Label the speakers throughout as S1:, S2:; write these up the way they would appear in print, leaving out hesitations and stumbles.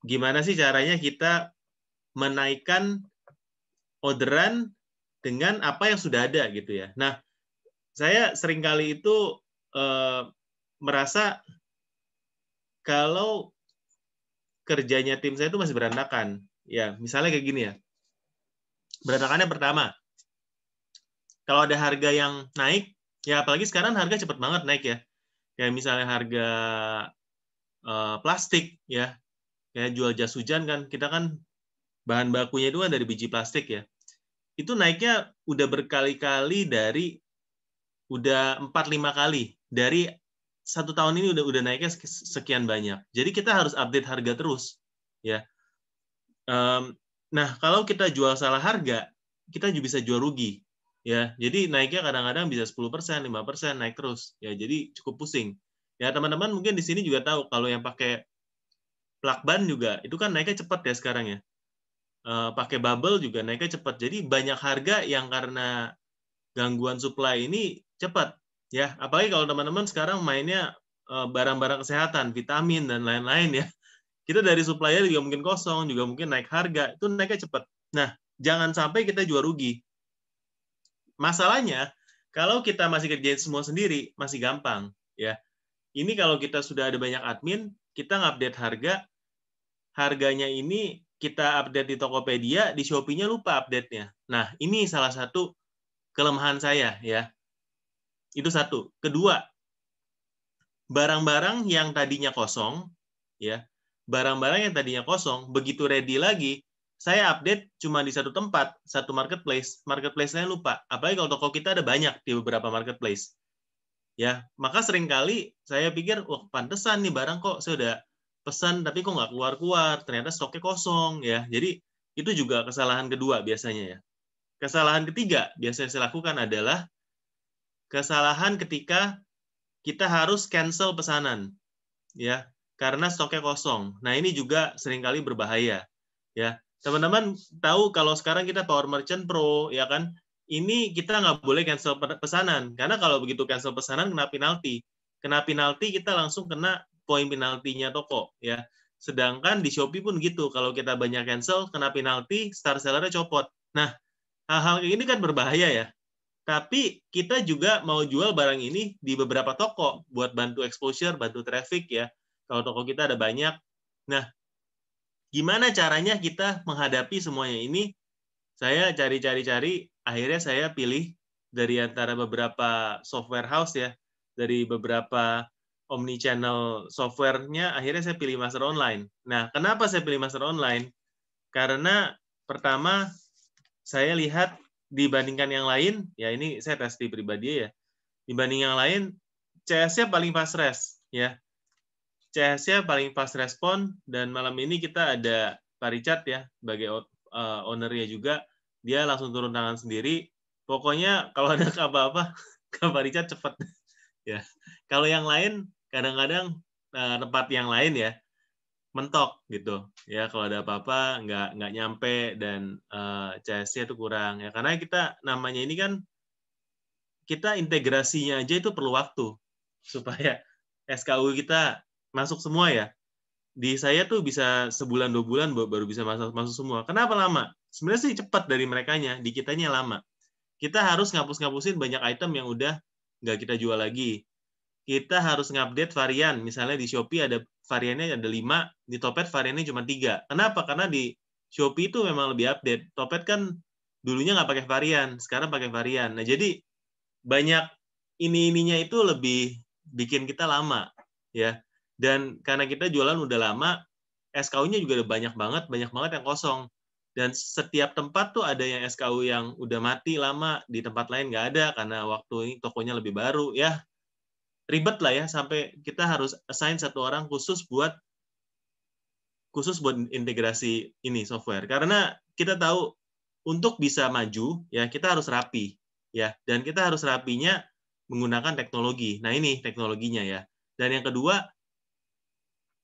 S1: gimana sih caranya kita menaikkan orderan dengan apa yang sudah ada gitu ya. Nah, saya seringkali itu merasa kalau kerjanya tim saya itu masih berantakan. Ya, misalnya kayak gini ya. Berantakannya pertama, kalau ada harga yang naik, ya apalagi sekarang harga cepat banget naik ya. Kayak misalnya harga plastik ya, kayak jual jas hujan kan, kita kan bahan bakunya itu kan dari biji plastik ya. Itu naiknya udah berkali-kali udah 4-5 kali. Dari 1 tahun ini udah naiknya sekian banyak. Jadi kita harus update harga terus. Ya. Nah, kalau kita jual salah harga, kita juga bisa jual rugi. Ya, jadi naiknya kadang-kadang bisa 10%, 5% naik terus. Ya, jadi cukup pusing. Ya, teman-teman mungkin di sini juga tahu kalau yang pakai plakban juga itu kan naiknya cepat ya sekarang ya. Pakai bubble juga naiknya cepat. Jadi banyak harga yang karena gangguan supply ini cepat ya. Apalagi kalau teman-teman sekarang mainnya barang-barang kesehatan, vitamin dan lain-lain ya. Kita dari supplier juga mungkin kosong, juga mungkin naik harga, itu naiknya cepat. Nah, jangan sampai kita jual rugi. Masalahnya, kalau kita masih kerjain semua sendiri, masih gampang ya. Ini kalau kita sudah ada banyak admin, kita ngupdate harganya ini kita update di Tokopedia, di Shopee-nya lupa update-nya. Nah, ini salah satu kelemahan saya ya. Itu satu. Kedua, barang-barang yang tadinya kosong ya, barang-barang yang tadinya kosong begitu ready lagi, saya update cuma di satu tempat, satu marketplace. Marketplace-nya lupa. Apalagi kalau toko kita ada banyak di beberapa marketplace. Ya, maka seringkali saya pikir, wah pantesan nih barang kok saya udah pesan tapi kok nggak keluar-keluar, ternyata stoknya kosong ya. Jadi itu juga kesalahan kedua biasanya ya. Kesalahan ketiga biasanya saya lakukan adalah kesalahan ketika kita harus cancel pesanan ya karena stoknya kosong. Nah, ini juga seringkali berbahaya ya. Teman-teman tahu kalau sekarang kita Power Merchant Pro ya kan, ini kita nggak boleh cancel pesanan karena kalau begitu cancel pesanan kena penalti. Kena penalti kita langsung kena poin penaltinya toko ya. Sedangkan di Shopee pun gitu, kalau kita banyak cancel kena penalti, star sellernya copot. Nah, hal-hal ini kan berbahaya ya. Tapi kita juga mau jual barang ini di beberapa toko buat bantu exposure, bantu traffic ya. Kalau toko kita ada banyak. Nah, gimana caranya kita menghadapi semuanya ini? Saya cari-cari, akhirnya saya pilih dari antara beberapa software house ya, dari beberapa omni-channel software-nya, akhirnya saya pilih Master Online. Nah, kenapa saya pilih Master Online? Karena pertama, saya lihat dibandingkan yang lain, ya ini saya tes di pribadi ya, dibanding yang lain, CS-nya paling fast res, ya. CS-nya paling fast respon, dan malam ini kita ada Pak Richard ya, sebagai owner-nya juga, dia langsung turun tangan sendiri, pokoknya kalau ada apa-apa, ke Pak Richard cepat. Ya. Kalau yang lain, kadang-kadang tempat yang lain ya, mentok gitu ya, kalau ada apa-apa nggak nyampe dan CS-nya itu kurang ya, karena kita namanya ini kan kita integrasinya aja itu perlu waktu supaya SKU kita masuk semua ya. Di saya tuh bisa sebulan 2 bulan baru bisa masuk semua. Kenapa lama? Sebenarnya sih cepat dari merekanya, di kitanya lama. Kita harus ngapus-ngapusin banyak item yang udah nggak kita jual lagi. Kita harus ngupdate varian. Misalnya di Shopee ada variannya ada 5, di Topet variannya cuma 3. Kenapa? Karena di Shopee itu memang lebih update. Topet kan dulunya nggak pakai varian, sekarang pakai varian. Nah, jadi banyak ininya itu lebih bikin kita lama ya. Dan karena kita jualan udah lama, SKU-nya juga udah banyak banget yang kosong. Dan setiap tempat tuh ada yang SKU yang udah mati lama, di tempat lain nggak ada karena waktu ini tokonya lebih baru ya. Ribet lah ya, sampai kita harus assign satu orang khusus buat integrasi ini software. Karena kita tahu untuk bisa maju ya kita harus rapi ya, dan kita harus rapinya menggunakan teknologi. Nah, ini teknologinya ya. Dan yang kedua,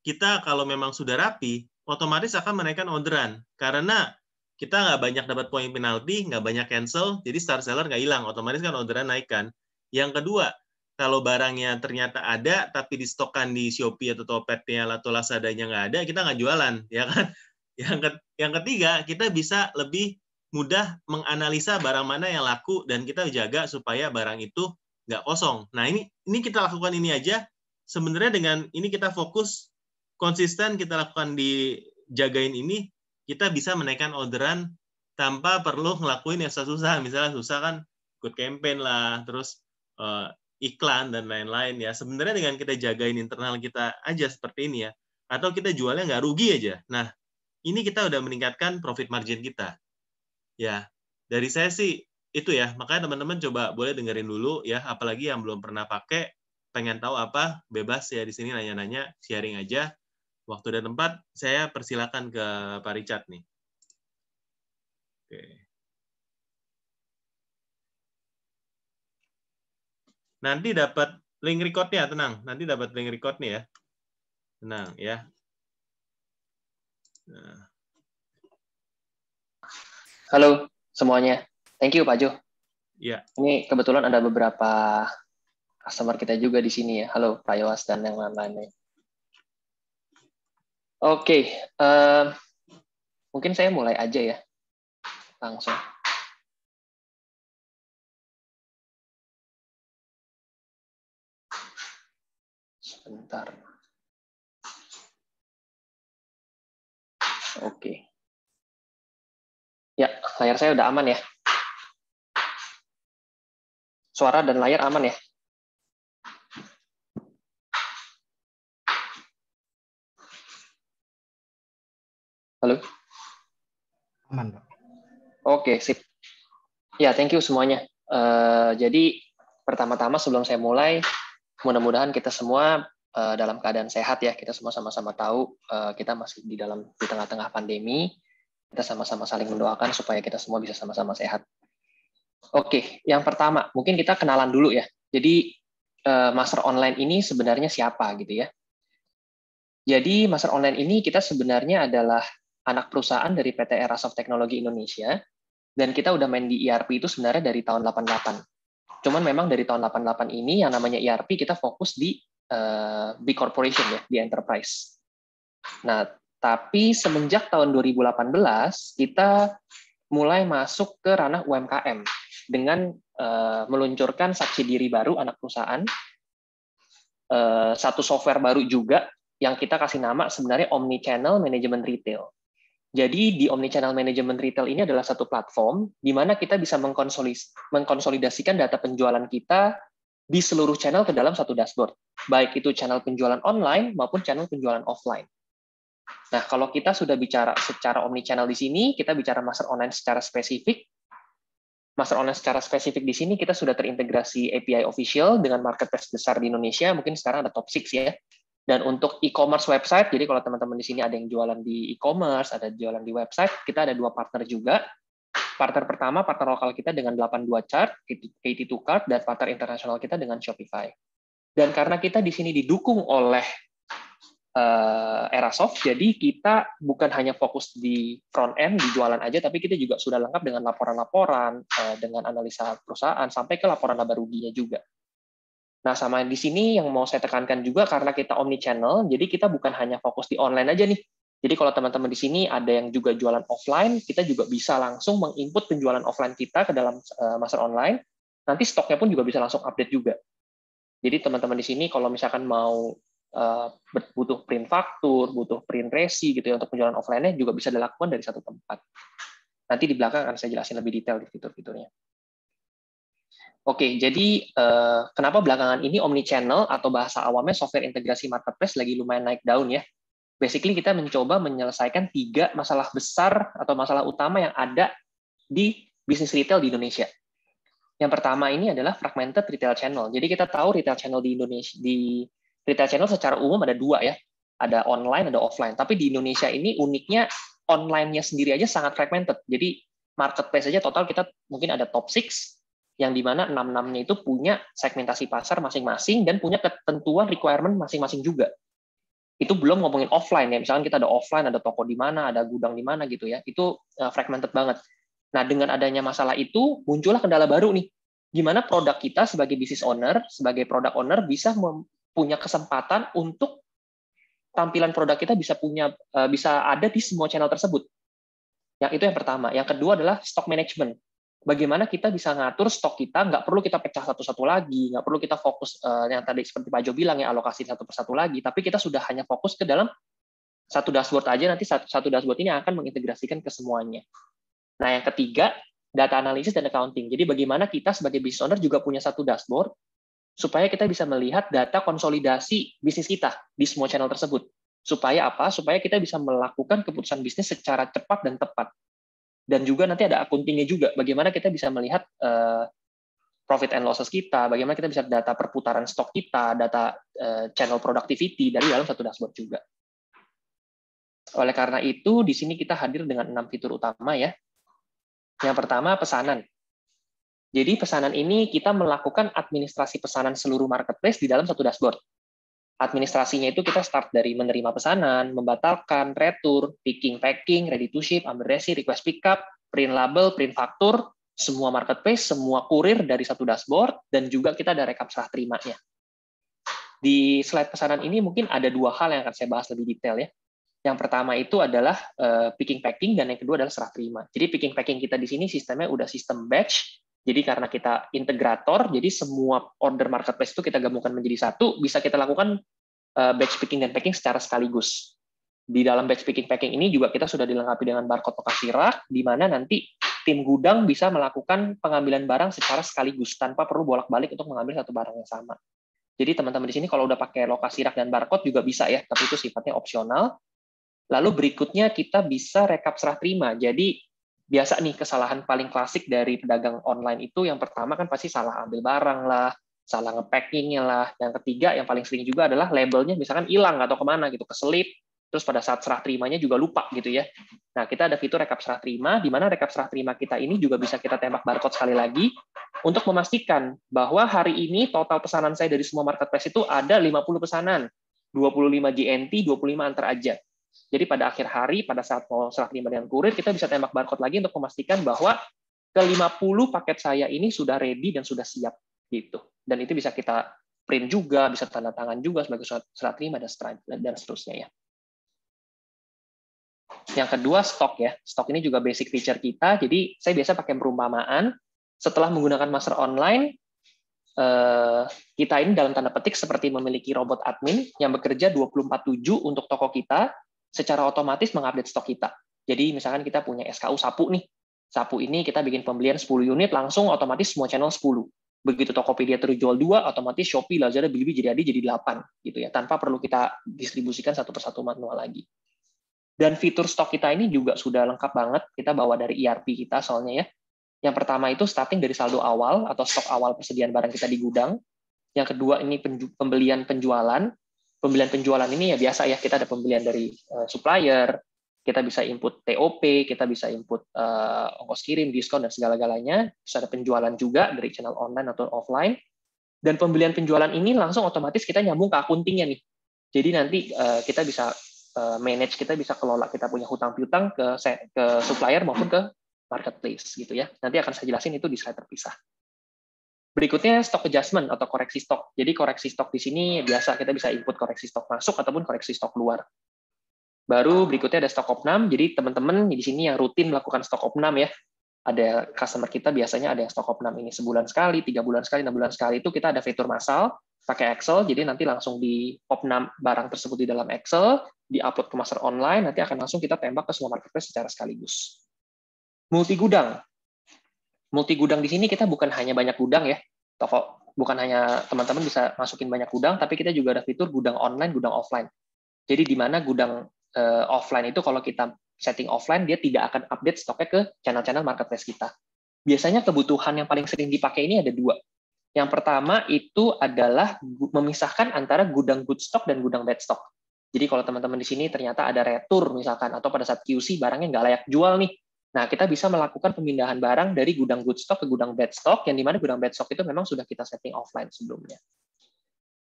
S1: kita kalau memang sudah rapi, otomatis akan menaikkan orderan karena kita nggak banyak dapat poin penalti, nggak banyak cancel, jadi star seller nggak hilang, otomatis kan orderan naikkan. Yang kedua, kalau barangnya ternyata ada tapi distokkan di Shopee atau Tokopedia atau Lazada-nya nggak ada, kita nggak jualan, ya kan? Yang ketiga, kita bisa lebih mudah menganalisa barang mana yang laku dan kita jaga supaya barang itu nggak kosong. Nah, ini kita lakukan ini aja. Sebenarnya dengan ini kita fokus konsisten kita lakukan di jagain ini, kita bisa menaikkan orderan tanpa perlu ngelakuin yang susah. Misalnya susah kan ikut campaign lah, terus iklan dan lain-lain ya. Sebenarnya dengan kita jagain internal kita aja seperti ini ya, atau kita jualnya nggak rugi aja. Nah, ini kita udah meningkatkan profit margin kita. Ya, dari saya sih itu ya. Makanya teman-teman coba boleh dengerin dulu ya, apalagi yang belum pernah pakai, pengen tahu apa, bebas ya di sini nanya-nanya, sharing aja. Waktu dan tempat saya persilakan ke Pak Richard nih. Oke. Nanti dapat link record-nya, tenang. Nanti dapat link record-nya ya. Tenang ya. Nah.
S2: Halo semuanya. Thank you Pak Jo.
S1: Ya.
S2: Ini kebetulan ada beberapa customer kita juga di sini ya. Halo Pak Yowas dan yang lain-lainnya. Oke, mungkin saya mulai aja ya. Langsung. Sebentar. Oke. Ya, layar saya udah aman ya. Suara dan layar aman ya. Halo?
S3: Aman, Pak.
S2: Oke, sip. Ya, thank you semuanya. Jadi, pertama-tama sebelum saya mulai, mudah-mudahan kita semua dalam keadaan sehat ya. Kita semua sama-sama tahu kita masih di tengah-tengah pandemi. Kita sama-sama saling mendoakan supaya kita semua bisa sama-sama sehat. Oke, yang pertama, mungkin kita kenalan dulu ya. Jadi, Master Online ini sebenarnya siapa gitu ya. Jadi, Master Online ini kita sebenarnya adalah anak perusahaan dari PT Erasoft Teknologi Indonesia, dan kita udah main di ERP itu sebenarnya dari tahun 88. Cuman memang dari tahun 88 ini yang namanya ERP kita fokus di big corporation ya, di enterprise. Nah, tapi semenjak tahun 2018 kita mulai masuk ke ranah UMKM dengan meluncurkan subsidi baru anak perusahaan, satu software baru juga yang kita kasih nama sebenarnya Omnichannel Management Retail. Jadi di Omnichannel Management Retail ini adalah satu platform di mana kita bisa mengkonsolidasikan data penjualan kita di seluruh channel ke dalam satu dashboard, baik itu channel penjualan online maupun channel penjualan offline. Nah, kalau kita sudah bicara secara omnichannel di sini, kita bicara Master Online secara spesifik. Master Online secara spesifik di sini kita sudah terintegrasi API official dengan marketplace besar di Indonesia, mungkin sekarang ada top 6 ya. Dan untuk e-commerce website, jadi kalau teman-teman di sini ada yang jualan di e-commerce, ada jualan di website, kita ada 2 partner juga. Partner pertama, partner lokal kita dengan 82 Chart, 82 Cart, dan partner internasional kita dengan Shopify. Dan karena kita di sini didukung oleh Erasoft, jadi kita bukan hanya fokus di front end, di jualan aja, tapi kita juga sudah lengkap dengan laporan-laporan, dengan analisa perusahaan, sampai ke laporan laba ruginya juga. Nah, sama di sini yang mau saya tekankan juga karena kita omnichannel, jadi kita bukan hanya fokus di online aja nih. Jadi kalau teman-teman di sini ada yang juga jualan offline, kita juga bisa langsung menginput penjualan offline kita ke dalam Master Online. Nanti stoknya pun juga bisa langsung update juga. Jadi teman-teman di sini kalau misalkan mau butuh print faktur, butuh print resi gitu ya untuk penjualan offline-nya juga bisa dilakukan dari satu tempat. Nanti di belakang akan saya jelasin lebih detail di fitur-fiturnya. Oke, jadi kenapa belakangan ini omnichannel atau bahasa awamnya software integrasi marketplace lagi lumayan naik daun ya. Basically kita mencoba menyelesaikan 3 masalah besar atau masalah utama yang ada di bisnis retail di Indonesia. Yang pertama ini adalah fragmented retail channel. Jadi kita tahu retail channel di Indonesia, di retail channel secara umum ada 2 ya. Ada online, ada offline. Tapi di Indonesia ini uniknya online-nya sendiri aja sangat fragmented. Jadi marketplace aja total kita mungkin ada top 6, yang dimana 6-6-nya itu punya segmentasi pasar masing-masing dan punya ketentuan requirement masing-masing juga. Itu belum ngomongin offline ya, misalkan kita ada offline, ada toko di mana, ada gudang di mana gitu ya, itu fragmented banget. Nah, dengan adanya masalah itu, muncullah kendala baru nih, gimana produk kita sebagai business owner, sebagai product owner bisa punya kesempatan untuk tampilan produk kita bisa ada di semua channel tersebut. Yang itu yang pertama. Yang kedua adalah stock management. Bagaimana kita bisa ngatur stok kita, nggak perlu kita pecah satu-satu lagi, nggak perlu kita fokus yang tadi seperti Pak Jo bilang ya, alokasi satu persatu lagi, tapi kita sudah hanya fokus ke dalam satu dashboard aja, nanti satu dashboard ini akan mengintegrasikan ke semuanya. Nah, yang ketiga, data analisis dan accounting. Jadi bagaimana kita sebagai business owner juga punya satu dashboard, supaya kita bisa melihat data konsolidasi bisnis kita di semua channel tersebut. Supaya apa? Supaya kita bisa melakukan keputusan bisnis secara cepat dan tepat. Dan juga nanti ada accounting-nya juga, bagaimana kita bisa melihat profit and losses kita, bagaimana kita bisa data perputaran stok kita, data channel productivity dari dalam satu dashboard juga. Oleh karena itu, di sini kita hadir dengan 6 fitur utama ya. Yang pertama, pesanan. Jadi pesanan ini kita melakukan administrasi pesanan seluruh marketplace di dalam satu dashboard. Administrasinya itu kita start dari menerima pesanan, membatalkan, retur, picking, packing, ready to ship, ambil resi, request pickup, print label, print faktur, semua marketplace, semua kurir dari satu dashboard, dan juga kita ada rekap serah terimanya. Di slide pesanan ini mungkin ada 2 hal yang akan saya bahas lebih detail ya. Yang pertama itu adalah picking packing, dan yang kedua adalah serah terima. Jadi picking packing kita di sini sistemnya udah sistem batch. Jadi karena kita integrator, jadi semua order marketplace itu kita gabungkan menjadi satu, bisa kita lakukan batch picking dan packing secara sekaligus. Di dalam batch picking packing ini juga kita sudah dilengkapi dengan barcode lokasi rak, di mana nanti tim gudang bisa melakukan pengambilan barang secara sekaligus tanpa perlu bolak-balik untuk mengambil satu barang yang sama. Jadi teman-teman di sini kalau udah pakai lokasi rak dan barcode juga bisa ya, tapi itu sifatnya opsional. Lalu berikutnya kita bisa rekap serah terima. Jadi biasa nih kesalahan paling klasik dari pedagang online itu yang pertama kan pasti salah ambil barang lah, salah nge-packingnya lah. Yang ketiga yang paling sering juga adalah labelnya misalkan hilang atau kemana gitu, keselip. Terus pada saat serah terimanya juga lupa gitu ya. Nah kita ada fitur rekap serah terima, di mana rekap serah terima kita ini juga bisa kita tembak barcode sekali lagi untuk memastikan bahwa hari ini total pesanan saya dari semua marketplace itu ada 50 pesanan, 25 GNT, 25 antar aja. Jadi pada akhir hari, pada saat mau serah terima dengan kurir, kita bisa tembak barcode lagi untuk memastikan bahwa ke-50 paket saya ini sudah ready dan sudah siap gitu. Dan itu bisa kita print juga, bisa tanda tangan juga sebagai serah terima dan seterusnya ya. Yang kedua stok ya. Stok ini juga basic feature kita. Jadi saya biasa pakai perumpamaan. Setelah menggunakan master online, kita ini dalam tanda petik seperti memiliki robot admin yang bekerja 24/7 untuk toko kita, secara otomatis mengupdate stok kita. Jadi misalkan kita punya SKU sapu nih. Sapu ini kita bikin pembelian 10 unit, langsung otomatis semua channel 10. Begitu Tokopedia terjual 2, otomatis Shopee, Lazada, Bilibili jadi 8 gitu ya, tanpa perlu kita distribusikan satu persatu manual lagi. Dan fitur stok kita ini juga sudah lengkap banget, kita bawa dari ERP kita soalnya ya. Yang pertama itu starting dari saldo awal atau stok awal persediaan barang kita di gudang. Yang kedua ini pembelian penjualan. Pembelian penjualan ini ya biasa ya, kita ada pembelian dari supplier, kita bisa input TOP, kita bisa input ongkos kirim, diskon, dan segala-galanya. Terus ada penjualan juga dari channel online atau offline. Dan pembelian penjualan ini langsung otomatis kita nyambung ke akuntingnya nih. Jadi nanti kita bisa manage, kita bisa kelola kita punya hutang piutang ke supplier maupun ke marketplace gitu ya. Nanti akan saya jelasin itu di slide terpisah. Berikutnya stock adjustment atau koreksi stok. Jadi koreksi stok di sini biasa kita bisa input koreksi stok masuk ataupun koreksi stok keluar. Baru berikutnya ada stok opnam. Jadi teman-teman di sini yang rutin melakukan stok opnam ya. Ada customer kita biasanya ada yang stok opnam ini sebulan sekali, 3 bulan sekali, 6 bulan sekali, itu kita ada fitur massal pakai Excel. Jadi nanti langsung di opnam barang tersebut di dalam Excel, di-upload ke master online, nanti akan langsung kita tembak ke semua marketplace secara sekaligus. Multi gudang. Multi gudang di sini kita bukan hanya banyak gudang ya, toko bukan hanya teman-teman bisa masukin banyak gudang, tapi kita juga ada fitur gudang online, gudang offline. Jadi di mana gudang offline itu kalau kita setting offline, dia tidak akan update stoknya ke channel-channel marketplace kita. Biasanya kebutuhan yang paling sering dipakai ini ada 2. Yang pertama itu adalah memisahkan antara gudang good stock dan gudang bad stock. Jadi kalau teman-teman di sini ternyata ada retur misalkan, atau pada saat QC barangnya nggak layak jual nih, nah, kita bisa melakukan pemindahan barang dari gudang good stock ke gudang bad stock, yang dimana gudang bad stock itu memang sudah kita setting offline sebelumnya.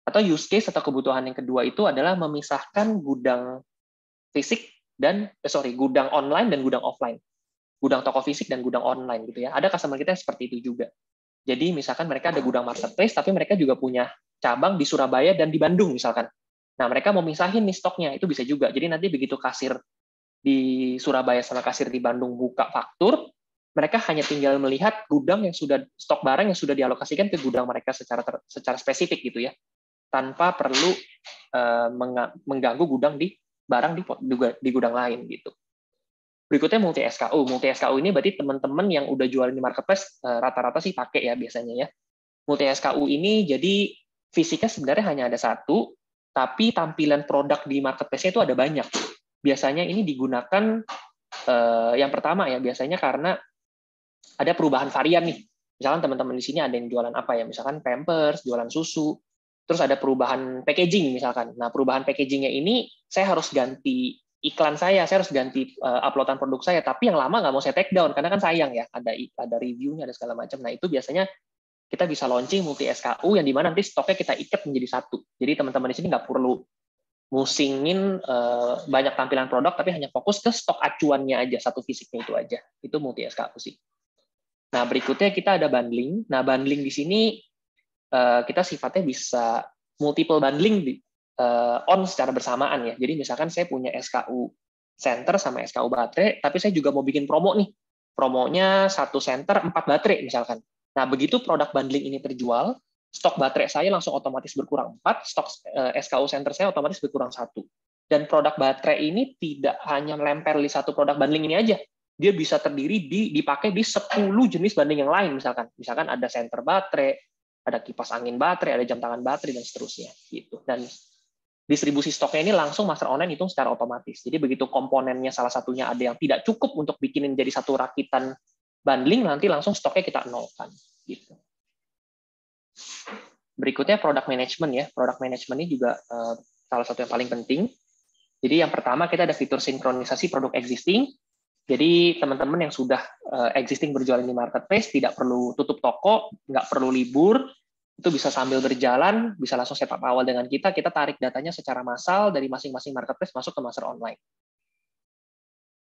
S2: Atau use case atau kebutuhan yang kedua itu adalah memisahkan gudang fisik gudang online dan gudang offline. Gudang toko fisik dan gudang online gitu ya. Ada customer kita yang seperti itu juga. Jadi misalkan mereka ada gudang marketplace, tapi mereka juga punya cabang di Surabaya dan di Bandung misalkan. Nah, mereka mau misahin nih stoknya, itu bisa juga. Jadi nanti begitu kasir di Surabaya sama kasir di Bandung buka faktur, mereka hanya tinggal melihat gudang yang sudah stok barang yang sudah dialokasikan ke gudang mereka secara spesifik gitu ya, tanpa perlu mengganggu gudang di barang di gudang lain gitu. Berikutnya multi SKU. Multi SKU ini berarti teman-teman yang udah jualan di marketplace rata-rata sih pakai ya biasanya ya. Multi SKU ini jadi fisiknya sebenarnya hanya ada satu, tapi tampilan produk di marketplace-nya itu ada banyak. Biasanya ini digunakan yang pertama ya, biasanya karena ada perubahan varian nih. Misalkan teman-teman di sini ada yang jualan apa ya, misalkan Pampers, jualan susu, terus ada perubahan packaging misalkan. Nah, perubahan packagingnya ini saya harus ganti iklan saya harus ganti uploadan produk saya, tapi yang lama nggak mau saya take down karena kan sayang ya, ada reviewnya, ada segala macam. Nah, itu biasanya kita bisa launching multi SKU yang dimana nanti stoknya kita ikat menjadi satu. Jadi teman-teman di sini nggak perlu musingin banyak tampilan produk, tapi hanya fokus ke stok acuannya aja, satu fisiknya itu aja. Itu multi SKU sih. Nah, berikutnya kita ada bundling. Nah, bundling di sini kita sifatnya bisa multiple bundling on secara bersamaan ya. Jadi misalkan saya punya SKU center sama SKU baterai, tapi saya juga mau bikin promo nih. Promonya 1 center 4 baterai misalkan. Nah, begitu produk bundling ini terjual, stok baterai saya langsung otomatis berkurang 4, stok SKU center saya otomatis berkurang 1. Dan produk baterai ini tidak hanya lempel di satu produk bundling ini aja. Dia bisa terdiri dipakai di 10 jenis bundling yang lain misalkan. Misalkan ada center baterai, ada kipas angin baterai, ada jam tangan baterai dan seterusnya gitu. Dan distribusi stoknya ini langsung master online hitung secara otomatis. Jadi begitu komponennya salah satunya ada yang tidak cukup untuk bikinin jadi satu rakitan bundling, nanti langsung stoknya kita nolkan. Gitu. Berikutnya product management ya. Product management ini juga salah satu yang paling penting. Jadi yang pertama kita ada fitur sinkronisasi produk existing. Jadi teman-teman yang sudah existing berjualan di marketplace tidak perlu tutup toko, nggak perlu libur, itu bisa sambil berjalan, bisa langsung setup awal dengan kita tarik datanya secara massal dari masing-masing marketplace masuk ke master online.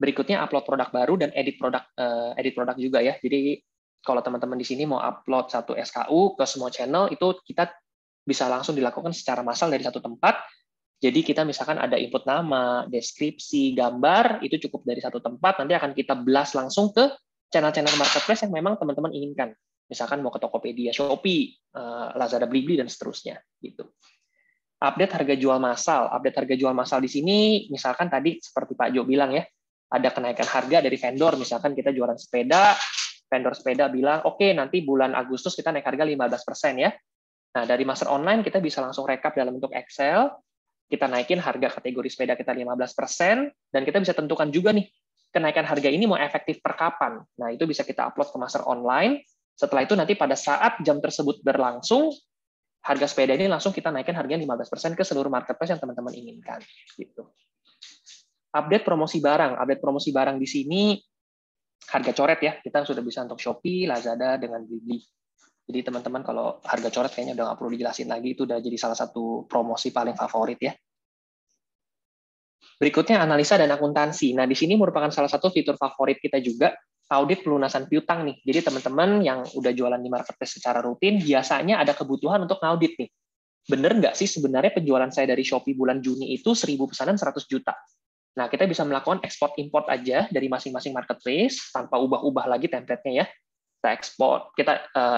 S2: Berikutnya upload produk baru dan edit produk juga ya. Jadi kalau teman-teman di sini mau upload satu SKU ke semua channel, itu kita bisa langsung dilakukan secara massal dari satu tempat. Jadi kita misalkan ada input nama, deskripsi, gambar, itu cukup dari satu tempat, nanti akan kita blast langsung ke channel-channel marketplace yang memang teman-teman inginkan. Misalkan mau ke Tokopedia, Shopee, Lazada, Blibli, dan seterusnya. Gitu. Update harga jual massal. Update harga jual massal di sini, misalkan tadi seperti Pak Jo bilang ya, ada kenaikan harga dari vendor, misalkan kita jualan sepeda, vendor sepeda bilang, oke, nanti bulan Agustus kita naik harga 15% ya. Nah, dari master online kita bisa langsung rekap dalam bentuk Excel, kita naikin harga kategori sepeda kita 15%, dan kita bisa tentukan juga nih, kenaikan harga ini mau efektif per kapan. Nah, itu bisa kita upload ke master online. Setelah itu nanti pada saat jam tersebut berlangsung, harga sepeda ini langsung kita naikkan harganya 15% ke seluruh marketplace yang teman-teman inginkan. Gitu. Update promosi barang. Update promosi barang di sini harga coret ya. Kita sudah bisa untuk Shopee, Lazada, dengan Blibli. Jadi teman-teman kalau harga coret kayaknya udah nggak perlu dijelasin lagi, itu udah jadi salah satu promosi paling favorit ya. Berikutnya analisa dan akuntansi. Nah, di sini merupakan salah satu fitur favorit kita juga, audit pelunasan piutang nih. Jadi teman-teman yang udah jualan di marketplace secara rutin, biasanya ada kebutuhan untuk ngaudit nih. Bener nggak sih sebenarnya penjualan saya dari Shopee bulan Juni itu 1000 pesanan 100 juta? Nah, kita bisa melakukan ekspor-import aja dari masing-masing marketplace, tanpa ubah-ubah lagi template-nya ya. Kita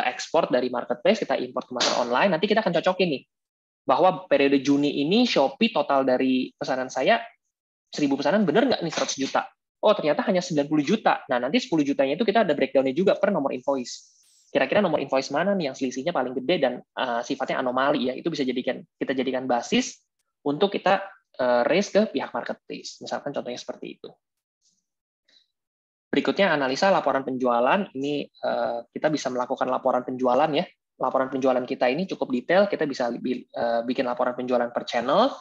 S2: ekspor dari marketplace, kita import ke master online, nanti kita akan cocokin nih, bahwa periode Juni ini Shopee total dari pesanan saya 1000 pesanan bener nggak nih 100 juta? Oh, ternyata hanya 90 juta. Nah, nanti 10 jutanya itu kita ada breakdown-nya juga per nomor invoice. Kira-kira nomor invoice mana nih yang selisihnya paling gede dan sifatnya anomali ya. Itu bisa kita jadikan basis untuk kita raise ke pihak marketplace. Misalkan contohnya seperti itu. Berikutnya analisa laporan penjualan. Ini kita bisa melakukan laporan penjualan ya. Laporan penjualan kita ini cukup detail. Kita bisa bikin laporan penjualan per channel,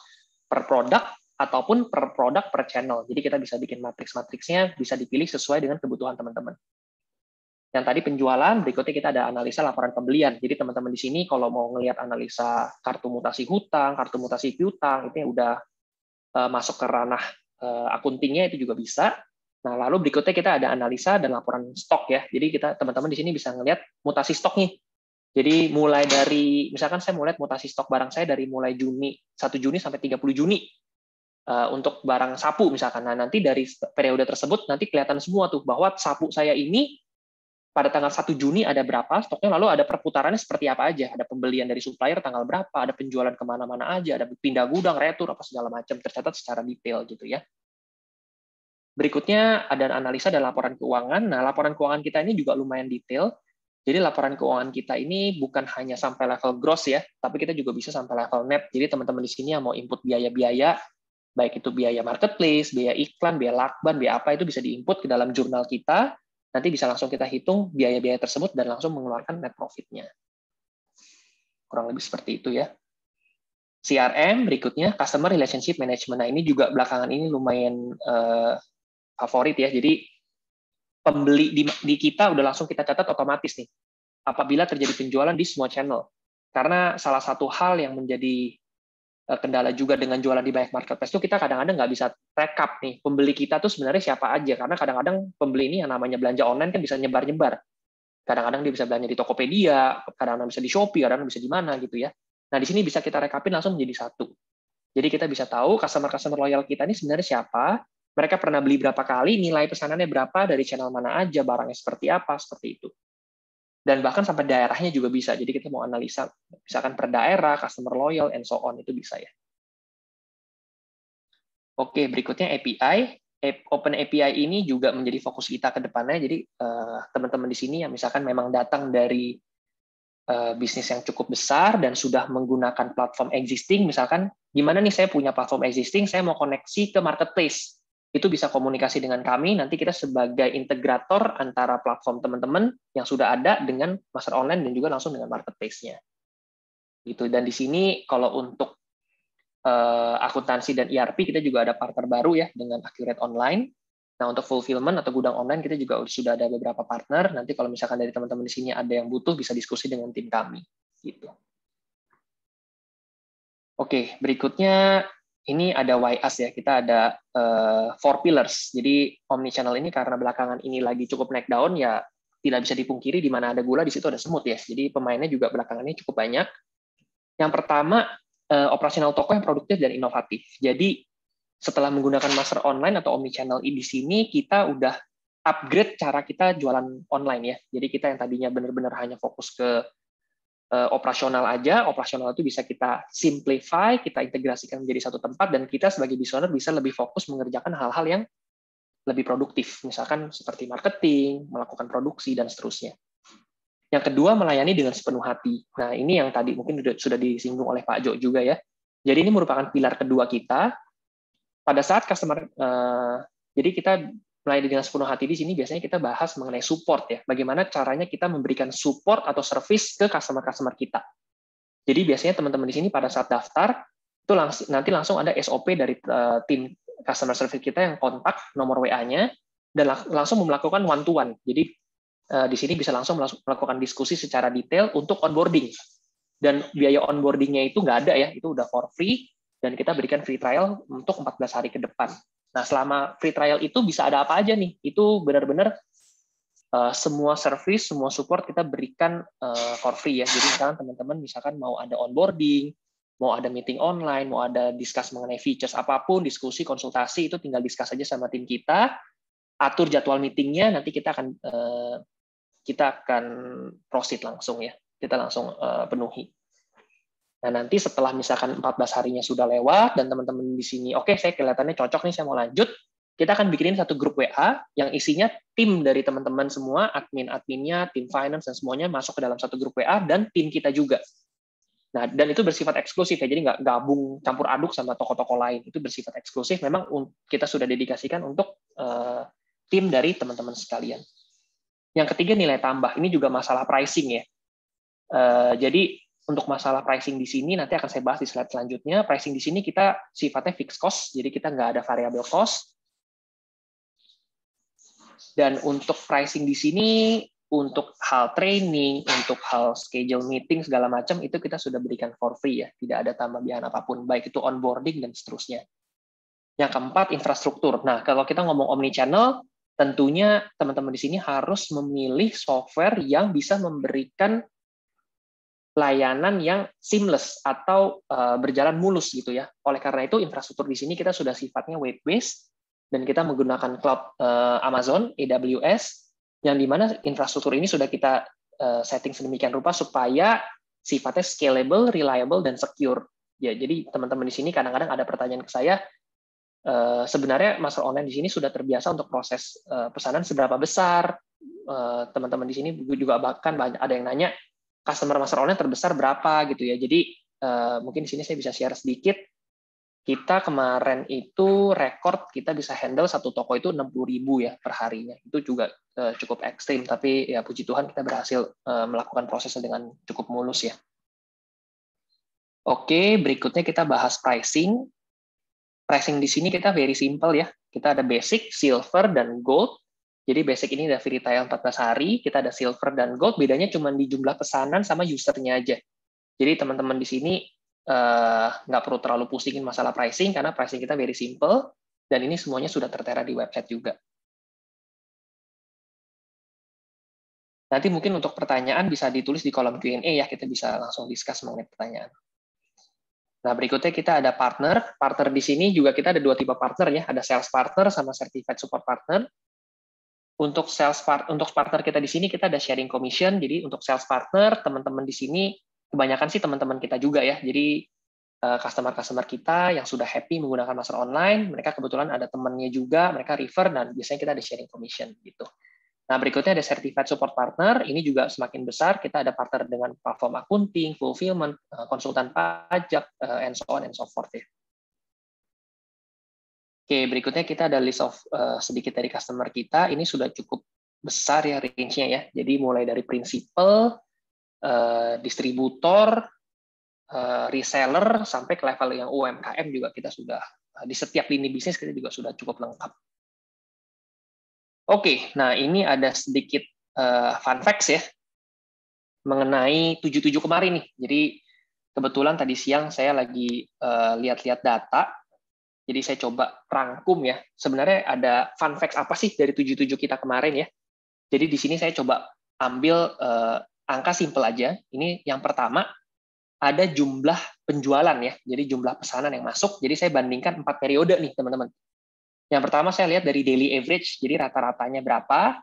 S2: per produk, ataupun per produk per channel. Jadi kita bisa bikin matriks-matriksnya, bisa dipilih sesuai dengan kebutuhan teman-teman. Yang tadi penjualan, berikutnya kita ada analisa laporan pembelian. Jadi teman-teman di sini kalau mau ngelihat analisa kartu mutasi hutang, kartu mutasi piutang, itu yang udah masuk ke ranah akuntingnya itu juga bisa. Nah, lalu berikutnya kita ada analisa dan laporan stok ya. Jadi kita teman-teman di sini bisa ngelihat mutasi stok nih. Jadi mulai dari, misalkan saya mau lihat mutasi stok barang saya dari mulai 1 Juni sampai 30 Juni untuk barang sapu misalkan. Nah, nanti dari periode tersebut nanti kelihatan semua tuh bahwa sapu saya ini pada tanggal 1 Juni ada berapa stoknya, lalu ada perputarannya seperti apa aja. Ada pembelian dari supplier tanggal berapa, ada penjualan kemana-mana aja, ada pindah gudang, retur, apa segala macam, tercatat secara detail gitu ya. Berikutnya ada analisa dan laporan keuangan. Nah, laporan keuangan kita ini juga lumayan detail. Jadi laporan keuangan kita ini bukan hanya sampai level gross ya, tapi kita juga bisa sampai level net. Jadi teman-teman di sini yang mau input biaya-biaya, baik itu biaya marketplace, biaya iklan, biaya lakban, biaya apa, itu bisa diinput ke dalam jurnal kita. Nanti bisa langsung kita hitung biaya-biaya tersebut dan langsung mengeluarkan net profit-nya. Kurang lebih seperti itu ya. CRM berikutnya, Customer Relationship Management. Nah, ini juga belakangan ini lumayan favorit ya. Jadi pembeli di kita udah langsung kita catat otomatis nih apabila terjadi penjualan di semua channel. Karena salah satu hal yang menjadi kendala juga dengan jualan di banyak marketplace itu kita kadang-kadang nggak bisa rekap nih pembeli kita tuh sebenarnya siapa aja, karena kadang-kadang pembeli ini yang namanya belanja online kan bisa nyebar-nyebar. Kadang-kadang dia bisa belanja di Tokopedia, kadang-kadang bisa di Shopee, kadang-kadang bisa di mana gitu ya. Nah, di sini bisa kita rekapin langsung menjadi satu. Jadi kita bisa tahu customer loyal kita ini sebenarnya siapa, mereka pernah beli berapa kali, nilai pesanannya berapa, dari channel mana aja, barangnya seperti apa, seperti itu. Dan bahkan sampai daerahnya juga bisa. Jadi kita mau analisa, misalkan per daerah, customer loyal, and so on, itu bisa ya. Oke, berikutnya API. Open API ini juga menjadi fokus kita ke depannya. Jadi teman-teman di sini yang misalkan memang datang dari bisnis yang cukup besar dan sudah menggunakan platform existing, misalkan gimana nih saya punya platform existing, saya mau koneksi ke marketplace. Itu bisa komunikasi dengan kami, nanti kita sebagai integrator antara platform teman-teman yang sudah ada dengan master online dan juga langsung dengan marketplace-nya. Gitu. Dan di sini kalau untuk akuntansi dan ERP kita juga ada partner baru ya dengan Accurate Online. Nah, untuk fulfillment atau gudang online kita juga sudah ada beberapa partner. Nanti kalau misalkan dari teman-teman di sini ada yang butuh bisa diskusi dengan tim kami. Gitu. Oke, berikutnya ini ada YAS ya, kita ada 4 pillars. Jadi omnichannel ini karena belakangan ini lagi cukup naik daun ya, tidak bisa dipungkiri di mana ada gula di situ ada semut ya. Jadi pemainnya juga belakangan ini cukup banyak. Yang pertama operasional toko yang produktif dan inovatif. Jadi setelah menggunakan master online atau omnichannel di sini kita udah upgrade cara kita jualan online ya. Jadi kita yang tadinya benar-benar hanya fokus ke operasional aja, operasional itu bisa kita simplify, kita integrasikan menjadi satu tempat, dan kita sebagai business owner bisa lebih fokus mengerjakan hal-hal yang lebih produktif, misalkan seperti marketing, melakukan produksi, dan seterusnya. Yang kedua, melayani dengan sepenuh hati. Nah, ini yang tadi mungkin sudah disinggung oleh Pak Jo juga ya. Jadi ini merupakan pilar kedua kita. Pada saat customer, jadi kita melayani dengan sepenuh hati di sini biasanya kita bahas mengenai support ya. Bagaimana caranya kita memberikan support atau service ke customer-customer kita. Jadi biasanya teman-teman di sini pada saat daftar itu nanti langsung ada SOP dari tim customer service kita yang kontak nomor WA-nya dan langsung melakukan one to one. Jadi di sini bisa langsung melakukan diskusi secara detail untuk onboarding. Dan biaya onboarding-nya itu nggak ada ya, itu udah for free dan kita berikan free trial untuk 14 hari ke depan. Nah, selama free trial itu bisa ada apa aja nih? Itu benar-benar semua service, semua support kita berikan for free ya. Jadi misalkan teman-teman misalkan mau ada onboarding, mau ada meeting online, mau ada discuss mengenai features apapun, diskusi, konsultasi, itu tinggal discuss aja sama tim kita, atur jadwal meetingnya, nanti kita akan proceed langsung ya. Kita langsung penuhi. Nah, nanti setelah misalkan 14 harinya sudah lewat dan teman-teman di sini, oke, saya kelihatannya cocok nih, saya mau lanjut, kita akan bikinin satu grup WA yang isinya tim dari teman-teman semua, admin-adminnya, tim finance, dan semuanya masuk ke dalam satu grup WA, dan tim kita juga. Nah, dan itu bersifat eksklusif ya, jadi nggak gabung campur aduk sama toko-toko lain. Itu bersifat eksklusif, memang kita sudah dedikasikan untuk tim dari teman-teman sekalian. Yang ketiga, nilai tambah. Ini juga masalah pricing ya. Jadi untuk masalah pricing di sini nanti akan saya bahas di slide selanjutnya. Pricing di sini kita sifatnya fixed cost, jadi kita nggak ada variable cost. Dan untuk pricing di sini, untuk hal training, untuk hal schedule meeting segala macam itu kita sudah berikan for free ya, tidak ada tambahan apapun, baik itu onboarding dan seterusnya. Yang keempat, infrastruktur. Nah, kalau kita ngomong omnichannel, tentunya teman-teman di sini harus memilih software yang bisa memberikan layanan yang seamless atau berjalan mulus gitu ya. Oleh karena itu, infrastruktur di sini kita sudah sifatnya web based dan kita menggunakan cloud Amazon, AWS, yang dimana infrastruktur ini sudah kita setting sedemikian rupa supaya sifatnya scalable, reliable, dan secure. Ya, jadi teman-teman di sini kadang-kadang ada pertanyaan ke saya, sebenarnya master online di sini sudah terbiasa untuk proses pesanan seberapa besar. Teman-teman di sini juga bahkan ada yang nanya customer master online terbesar berapa gitu ya. Jadi mungkin di sini saya bisa share sedikit. Kita kemarin itu rekor kita bisa handle satu toko itu 60.000 ya per harinya. Itu juga cukup ekstrim, tapi ya puji Tuhan kita berhasil melakukan prosesnya dengan cukup mulus ya. Oke, berikutnya kita bahas pricing. Pricing di sini kita very simple ya. Kita ada basic, silver, dan gold. Jadi basic ini ada free trial 14 hari, kita ada silver dan gold, bedanya cuma di jumlah pesanan sama usernya aja. Jadi teman-teman di sini nggak perlu terlalu pusingin masalah pricing, karena pricing kita very simple, dan ini semuanya sudah tertera di website juga. Nanti mungkin untuk pertanyaan bisa ditulis di kolom Q&A ya, kita bisa langsung discuss mengenai pertanyaan. Nah, berikutnya kita ada partner. Partner di sini juga kita ada dua tipe partner ya, ada sales partner sama certified support partner. Untuk partner kita di sini kita ada sharing commission. Jadi untuk sales partner, teman-teman di sini kebanyakan sih teman-teman kita juga ya. Jadi customer kita yang sudah happy menggunakan master online, mereka kebetulan ada temannya juga, mereka refer, dan biasanya kita ada sharing commission gitu. Nah, berikutnya ada certified support partner. Ini juga semakin besar. Kita ada partner dengan platform accounting, fulfillment, konsultan pajak, and so on and so forth ya. Oke, berikutnya kita ada list of sedikit dari customer kita. Ini sudah cukup besar ya range-nya ya. Jadi mulai dari prinsipal, distributor, reseller, sampai ke level yang UMKM juga kita sudah, di setiap lini bisnis kita juga sudah cukup lengkap. Oke, nah ini ada sedikit fun facts ya, mengenai 77 kemarin nih. Jadi kebetulan tadi siang saya lagi lihat-lihat data, jadi saya coba rangkum ya, sebenarnya ada fun facts apa sih dari 77 kita kemarin ya. Jadi di sini saya coba ambil angka simple aja. Ini yang pertama, ada jumlah penjualan ya, jadi jumlah pesanan yang masuk. Jadi saya bandingkan 4 periode nih teman-teman. Yang pertama saya lihat dari daily average, jadi rata-ratanya berapa.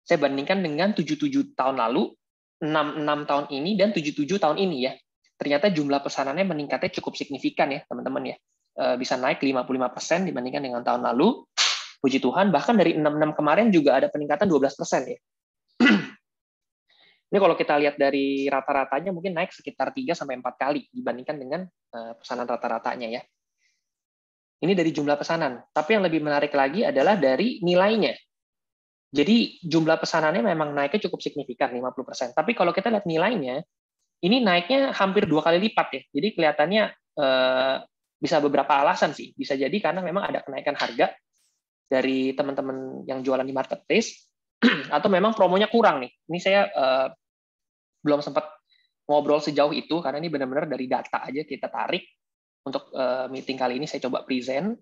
S2: Saya bandingkan dengan 77 tahun lalu, 66 tahun ini, dan 77 tahun ini ya. Ternyata jumlah pesanannya meningkatnya cukup signifikan ya teman-teman ya. Bisa naik 55% dibandingkan dengan tahun lalu. Puji Tuhan, bahkan dari 66 kemarin juga ada peningkatan 12% ya. Ini kalau kita lihat dari rata-ratanya mungkin naik sekitar 3-4 kali dibandingkan dengan pesanan rata-ratanya ya. Ini dari jumlah pesanan. Tapi yang lebih menarik lagi adalah dari nilainya. Jadi jumlah pesanannya memang naiknya cukup signifikan, 50%. Tapi kalau kita lihat nilainya, ini naiknya hampir 2 kali lipat ya. Jadi kelihatannya bisa beberapa alasan sih. Bisa jadi karena memang ada kenaikan harga dari teman-teman yang jualan di marketplace, atau memang promonya kurang nih. Ini saya belum sempat ngobrol sejauh itu, karena ini benar-benar dari data aja kita tarik. Untuk meeting kali ini saya coba present.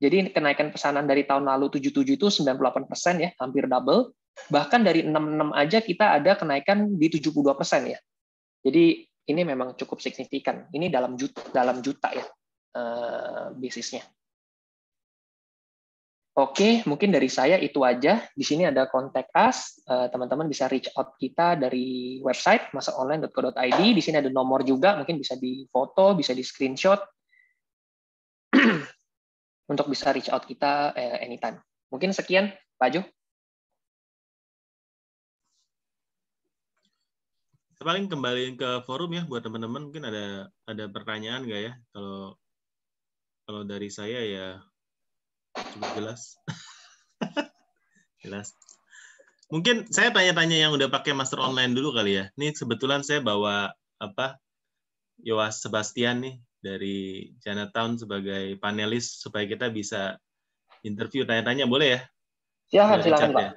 S2: Jadi kenaikan pesanan dari tahun lalu 77 itu 98% ya, hampir double. Bahkan dari 66 aja kita ada kenaikan di 72% ya. Jadi ini memang cukup signifikan. Ini dalam juta ya bisnisnya. Oke, mungkin dari saya itu aja. Di sini ada contact us. Teman-teman bisa reach out kita dari website masteronline.co.id. Di sini ada nomor juga, mungkin bisa di-foto, bisa di-screenshot untuk bisa reach out kita anytime. Mungkin sekian, Pak Jo.
S1: Paling kembali ke forum ya buat teman-teman, mungkin ada pertanyaan nggak ya? Kalau dari saya ya cukup jelas. Jelas. Mungkin saya tanya-tanya yang udah pakai master online dulu kali ya. Ini kebetulan saya bawa Yowas Sebastian nih dari Chinatown sebagai panelis supaya kita bisa interview, tanya-tanya, boleh ya?
S2: Silakan Pak.
S1: Ya?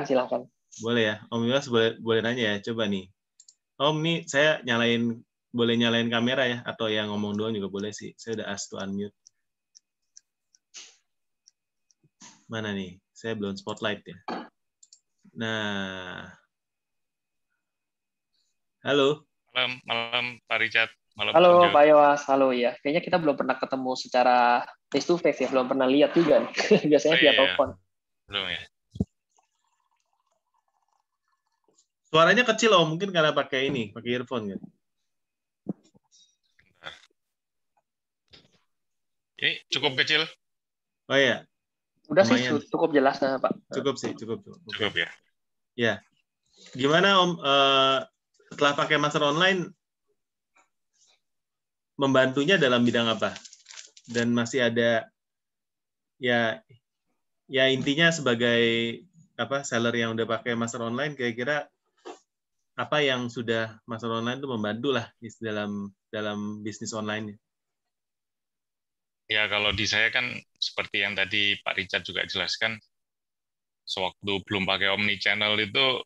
S2: Silakan.
S1: Boleh ya, Om Yowas boleh nanya ya. Coba nih, Om nih saya boleh nyalain kamera ya, atau yang ngomong doang juga boleh sih. Saya udah ask to unmute. Mana nih? Saya belum spotlight ya. Nah, halo.
S4: Malam Pak Richard, malam Om
S2: Halo
S4: Jo.
S2: Pak Yowas, halo ya. Kayaknya kita belum pernah ketemu secara face to face ya, belum pernah lihat juga nih. Biasanya
S4: Oh
S2: via
S4: iya,
S2: telepon.
S4: belum ya.
S1: Suaranya kecil Om, mungkin karena pakai earphone kan.
S4: Bentar. Ini cukup kecil?
S1: Oh iya,
S2: Udah sih
S1: lumayan.
S2: cukup jelas nah, Pak.
S1: Cukup sih, cukup.
S4: Cukup ya.
S1: Ya. Gimana Om, setelah pakai master online, membantunya dalam bidang apa? Dan masih ada, ya intinya sebagai seller yang udah pakai master online, kira-kira apa yang sudah master online itu membantu lah dalam bisnis online.
S4: Ya kalau di saya kan seperti yang tadi Pak Richard juga jelaskan, sewaktu belum pakai omnichannel itu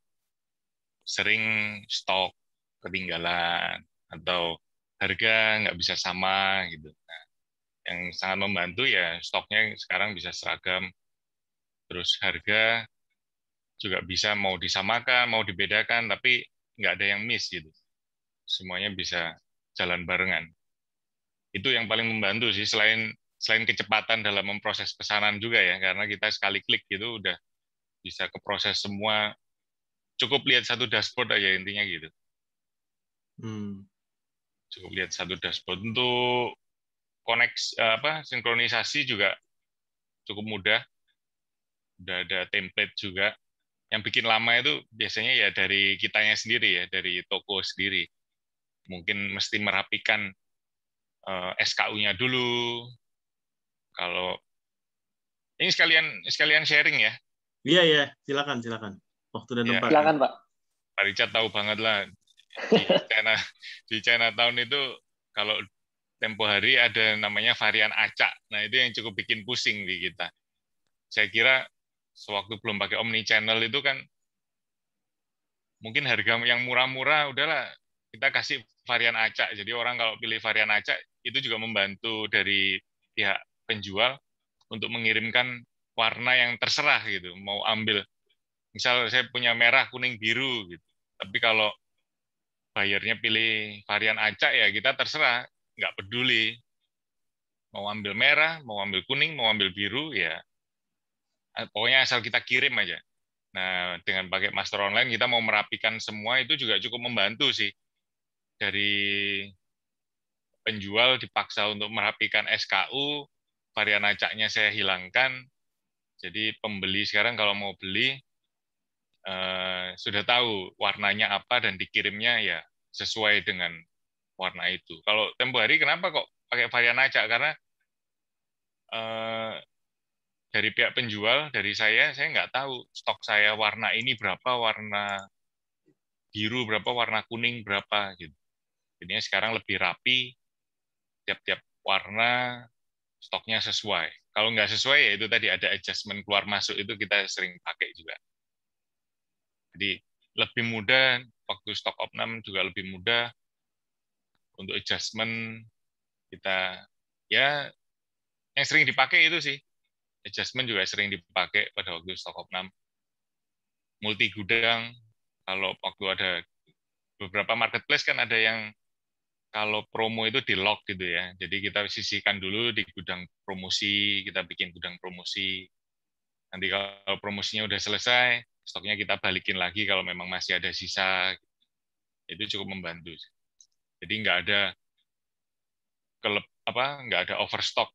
S4: sering stok ketinggalan atau harga nggak bisa sama gitu. Nah, yang sangat membantu ya stoknya sekarang bisa seragam, terus harga juga bisa mau disamakan, mau dibedakan, tapi nggak ada yang miss gitu. Semuanya bisa jalan barengan. Itu yang paling membantu sih, selain kecepatan dalam memproses pesanan juga ya, karena kita sekali klik gitu udah bisa keproses semua. Cukup lihat satu dashboard aja intinya gitu. Cukup lihat satu dashboard. Untuk sinkronisasi juga cukup mudah. Udah ada template juga. Yang bikin lama itu biasanya ya dari kitanya sendiri ya, dari toko sendiri. Mungkin mesti merapikan SKU-nya dulu. Kalau ini sekalian sharing ya.
S1: Iya, silakan. Waktu dan tempat.
S2: Silakan, Pak.
S4: Pak Richard tahu banget lah di Chinatown itu kalau tempo hari ada namanya varian acak. Nah, itu yang cukup bikin pusing di kita. Saya kira sewaktu belum pakai omnichannel itu kan mungkin harga yang murah-murah udahlah kita kasih varian acak. Jadi orang kalau pilih varian acak itu juga membantu dari pihak penjual untuk mengirimkan warna yang terserah gitu. Mau ambil misal saya punya merah, kuning, biru gitu. Tapi kalau bayarnya pilih varian acak ya kita terserah, nggak peduli. Mau ambil merah, mau ambil kuning, mau ambil biru ya pokoknya asal kita kirim aja. Nah, dengan pakai master online kita mau merapikan semua itu juga cukup membantu sih. Dari penjual dipaksa untuk merapikan SKU, varian acaknya saya hilangkan. Jadi pembeli sekarang kalau mau beli sudah tahu warnanya apa dan dikirimnya ya sesuai dengan warna itu. Kalau tempo hari kenapa kok pakai varian acak? Karena dari pihak penjual, dari saya nggak tahu stok saya warna ini berapa, warna biru berapa, warna kuning berapa gitu. Jadinya sekarang lebih rapi, tiap-tiap warna stoknya sesuai. Kalau nggak sesuai ya itu tadi ada adjustment keluar masuk itu kita sering pakai juga. Jadi lebih mudah, waktu stok opnam juga lebih mudah untuk adjustment kita ya yang sering dipakai itu sih. Adjustment juga sering dipakai pada waktu stok opnam. Multi gudang, kalau waktu ada beberapa marketplace kan ada yang kalau promo itu di lock gitu ya. Jadi kita sisihkan dulu di gudang promosi, kita bikin gudang promosi. Nanti kalau promosinya udah selesai, stoknya kita balikin lagi kalau memang masih ada sisa. Itu cukup membantu. Jadi nggak ada overstock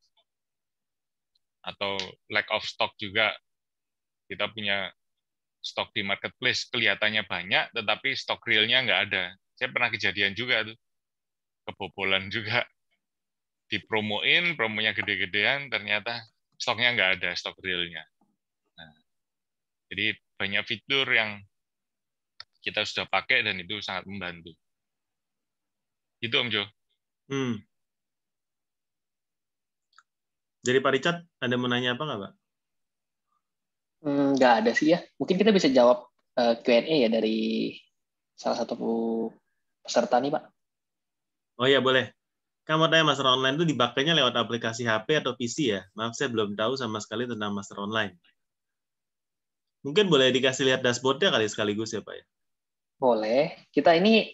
S4: atau lack of stock juga. Kita punya stok di marketplace kelihatannya banyak, tetapi stok realnya nggak ada. Saya pernah kejadian juga tuh, kebobolan juga. Dipromoin, promonya gede-gedean, ternyata stoknya nggak ada, stok realnya. Nah, jadi banyak fitur yang kita sudah pakai dan itu sangat membantu. Itu Om Jo.
S1: Jadi Pak Richard, ada mau nanya apa nggak, Pak?
S2: Nggak ada sih ya. Mungkin kita bisa jawab Q&A ya dari salah satu peserta nih, Pak.
S1: Oh iya, boleh. Kamu tanya master online itu dipakainya lewat aplikasi HP atau PC ya? Maaf, saya belum tahu sama sekali tentang master online. Mungkin boleh dikasih lihat dashboard-nya kali sekaligus ya Pak ya?
S2: Boleh. Kita ini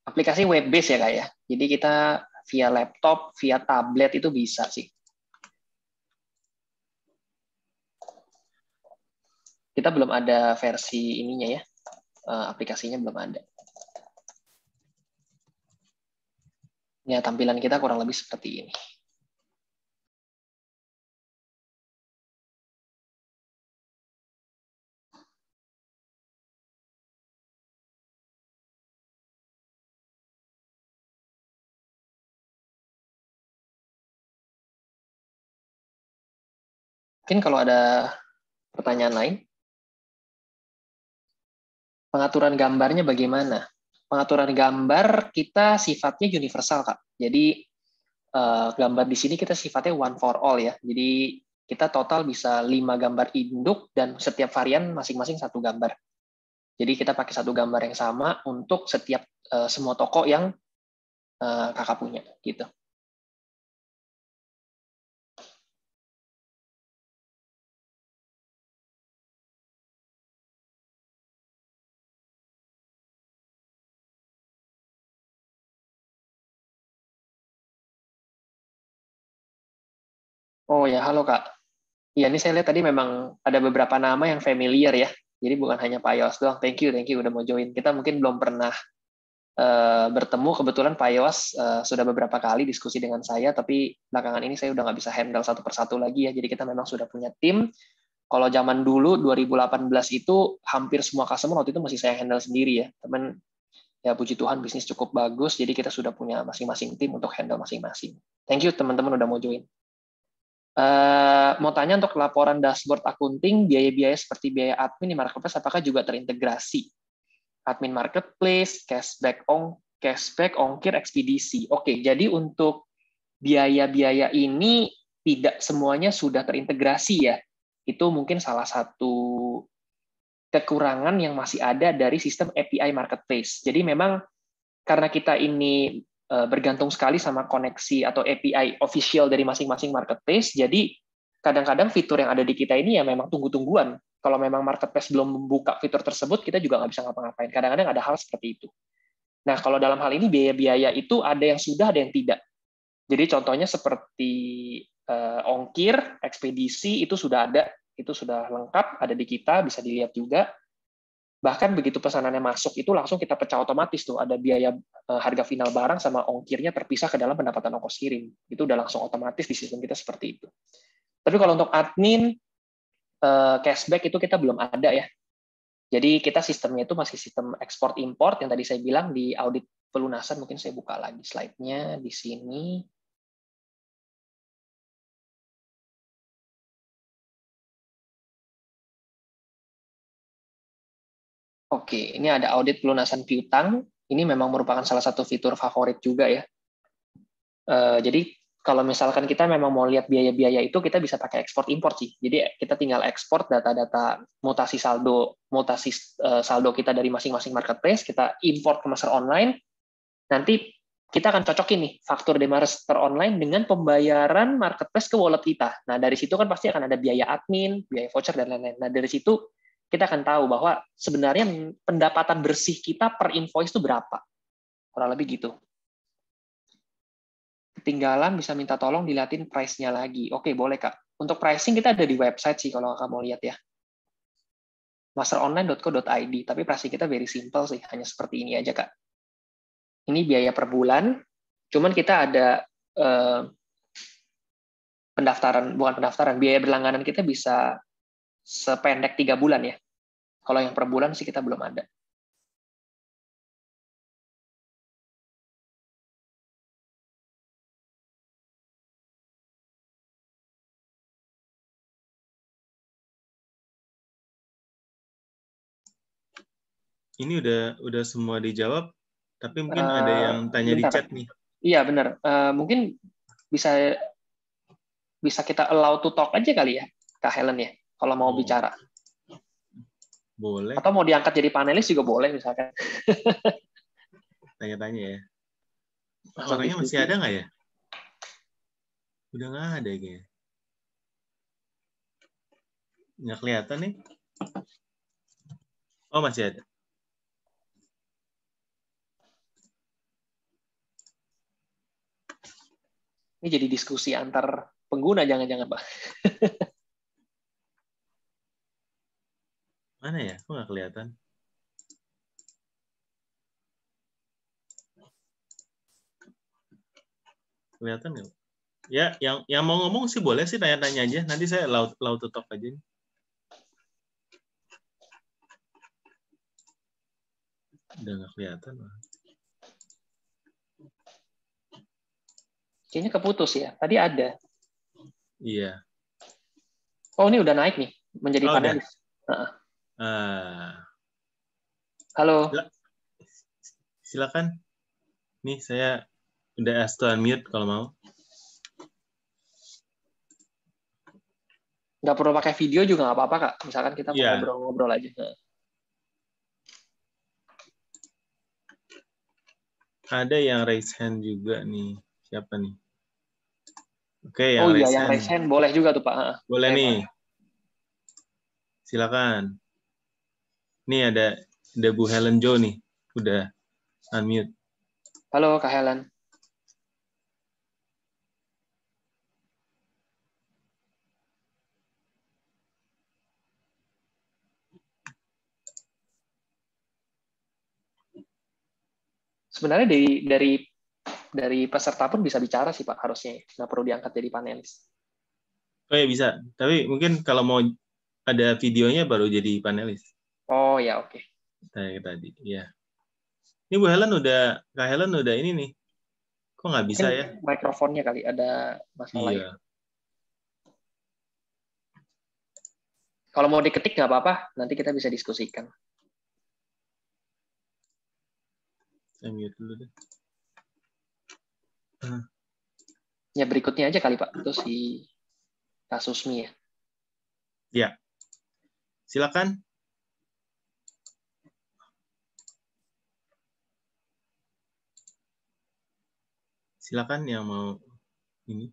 S2: aplikasi web based ya Kak ya. Jadi kita via laptop, via tablet itu bisa sih. Kita belum ada versi ininya ya. Aplikasinya belum ada. Ya, tampilan kita kurang lebih seperti ini. Mungkin kalau ada pertanyaan lain, pengaturan gambarnya bagaimana? Pengaturan gambar kita sifatnya universal, Kak. Jadi gambar di sini kita sifatnya one for all ya. Jadi kita total bisa 5 gambar induk dan setiap varian masing-masing 1 gambar. Jadi kita pakai 1 gambar yang sama untuk setiap semua toko yang kakak punya gitu. Oh ya, halo Kak. Iya, ini saya lihat tadi memang ada beberapa nama yang familiar ya. Jadi bukan hanya Pak Yos doang. Thank you udah mau join. Kita mungkin belum pernah bertemu. Kebetulan Pak Yos sudah beberapa kali diskusi dengan saya, tapi belakangan ini saya udah nggak bisa handle satu persatu lagi ya. Jadi kita memang sudah punya tim. Kalau zaman dulu 2018 itu hampir semua customer waktu itu masih saya handle sendiri ya. Teman ya puji Tuhan bisnis cukup bagus, jadi kita sudah punya masing-masing tim untuk handle masing-masing. Thank you teman-teman udah mau join. Mau tanya untuk laporan dashboard akunting, biaya-biaya seperti biaya admin di marketplace apakah juga terintegrasi? Admin marketplace, cashback, ongkir, ekspedisi. Oke, jadi untuk biaya-biaya ini tidak semuanya sudah terintegrasi ya. Itu mungkin salah satu kekurangan yang masih ada dari sistem API marketplace. Jadi memang karena kita ini bergantung sekali sama koneksi atau API official dari masing-masing marketplace, jadi kadang-kadang fitur yang ada di kita ini ya memang tunggu-tungguan. Kalau memang marketplace belum membuka fitur tersebut, kita juga nggak bisa ngapa-ngapain. Kadang-kadang ada hal seperti itu. Nah, kalau dalam hal ini biaya-biaya itu ada yang sudah, ada yang tidak. Jadi contohnya seperti ongkir, ekspedisi, itu sudah ada, itu sudah lengkap, ada di kita, bisa dilihat juga. Bahkan begitu pesanannya masuk itu langsung kita pecah otomatis tuh, ada biaya harga final barang sama ongkirnya terpisah ke dalam pendapatan ongkos kirim. Itu udah langsung otomatis di sistem kita seperti itu. Tapi kalau untuk admin cashback itu kita belum ada ya. Jadi kita sistemnya itu masih sistem ekspor import yang tadi saya bilang di audit pelunasan. Mungkin saya buka lagi slide-nya di sini. Oke, ini ada audit pelunasan piutang. Ini memang merupakan salah satu fitur favorit juga ya. Jadi kalau misalkan kita memang mau lihat biaya-biaya itu, kita bisa pakai ekspor import sih. Jadi kita tinggal ekspor data-data mutasi saldo kita dari masing-masing marketplace, kita import ke Master Online. Nanti kita akan cocokin nih faktur di Master Online dengan pembayaran marketplace ke wallet kita. Nah dari situ kan pasti akan ada biaya admin, biaya voucher dan lain-lain. Nah dari situ kita akan tahu bahwa sebenarnya pendapatan bersih kita per invoice itu berapa. Kurang lebih gitu. Ketinggalan bisa minta tolong dilihatin price-nya lagi. Oke, boleh Kak. Untuk pricing kita ada di website sih kalau Kak mau lihat ya. masteronline.co.id, tapi pricing kita very simple sih, hanya seperti ini aja Kak. Ini biaya per bulan, cuman kita ada biaya berlangganan kita bisa sependek 3 bulan ya. Kalau yang per bulan sih kita belum ada.
S1: Ini udah semua dijawab, tapi mungkin ada yang tanya di chat nih.
S2: Iya benar. Mungkin bisa kita allow to talk aja kali ya, Kak Helen ya, kalau mau bicara.
S1: Boleh.
S2: Atau mau diangkat jadi panelis juga boleh misalkan.
S1: Tanya-tanya ya. Orangnya masih ada nggak ya? Udah nggak ada kayaknya. Nggak kelihatan nih. Oh, masih ada.
S2: Ini jadi diskusi antar pengguna, jangan-jangan, Pak.
S1: Mana ya? Kok nggak kelihatan? Kelihatan nggak? Ya, yang mau ngomong sih boleh sih, tanya-tanya aja. Nanti saya laut tutup aja. Udah nggak kelihatan.
S2: Kayaknya keputus ya. Tadi ada.
S1: Iya.
S2: Oh, ini udah naik nih menjadi
S1: Oh,
S2: panelis. Halo.
S1: Silakan. Nih saya udah ask to unmute kalau mau.
S2: Nggak perlu pakai video juga nggak apa-apa, Kak. Misalkan kita mau ngobrol-ngobrol aja.
S1: Ada yang raise hand juga nih. Siapa nih? Oke,
S2: yang raise hand boleh juga tuh, Pak.
S1: Boleh nih. Silakan. Nih ada Bu Helen Jo nih. Udah unmute.
S2: Halo, Kak Helen. Sebenarnya dari peserta pun bisa bicara sih, Pak, harusnya. Nggak perlu diangkat jadi panelis.
S1: Oh ya bisa. Tapi mungkin kalau mau ada videonya baru jadi panelis.
S2: Oh ya, oke.
S1: Tadi, ya. Ini Bu Helen Kak Helen udah ini nih. Kok nggak bisa
S2: mungkin
S1: ya?
S2: Mikrofonnya kali ada masalah.
S1: Iya.
S2: Ya. Kalau mau diketik nggak apa-apa, nanti kita bisa diskusikan.
S1: Saya mute dulu deh.
S2: Ya berikutnya aja kali, Pak. Itu si Kasusmi ya.
S1: Ya. Silakan. Silakan yang mau ini.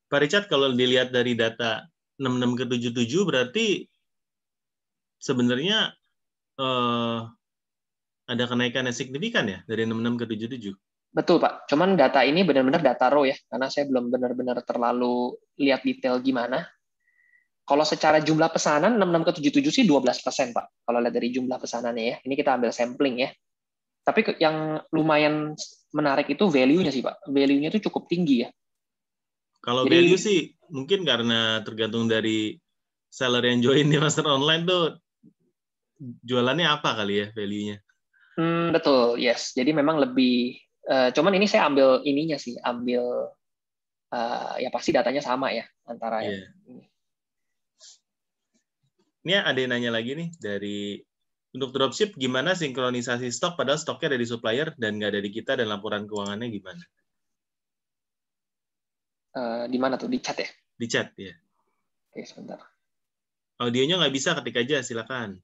S1: Pak Richard, kalau dilihat dari data 66 ke 77 berarti sebenarnya ada kenaikan yang signifikan ya dari 66 ke 77.
S2: Betul, Pak. Cuman data ini benar-benar data raw ya, karena saya belum benar-benar terlalu lihat detail gimana. Kalau secara jumlah pesanan 66 ke 77 sih 12%, Pak. Kalau lihat dari jumlah pesanannya ya. Ini kita ambil sampling ya. Tapi yang lumayan menarik itu value-nya sih, Pak. Value-nya itu cukup tinggi ya.
S1: Kalau value sih mungkin karena tergantung dari seller yang join di Master Online tuh jualannya apa kali ya value-nya.
S2: Betul, yes. Jadi memang lebih, cuman ini saya ambil ininya sih, ya pasti datanya sama ya antara yang ini.
S1: Ini ada yang nanya lagi nih dari untuk dropship gimana sinkronisasi stok padahal stoknya ada di supplier dan nggak ada di kita dan laporan keuangannya gimana?
S2: Di mana tuh? Di chat ya?
S1: Di chat ya.
S2: Oke, sebentar.
S1: Audionya nggak bisa, ketik aja silakan.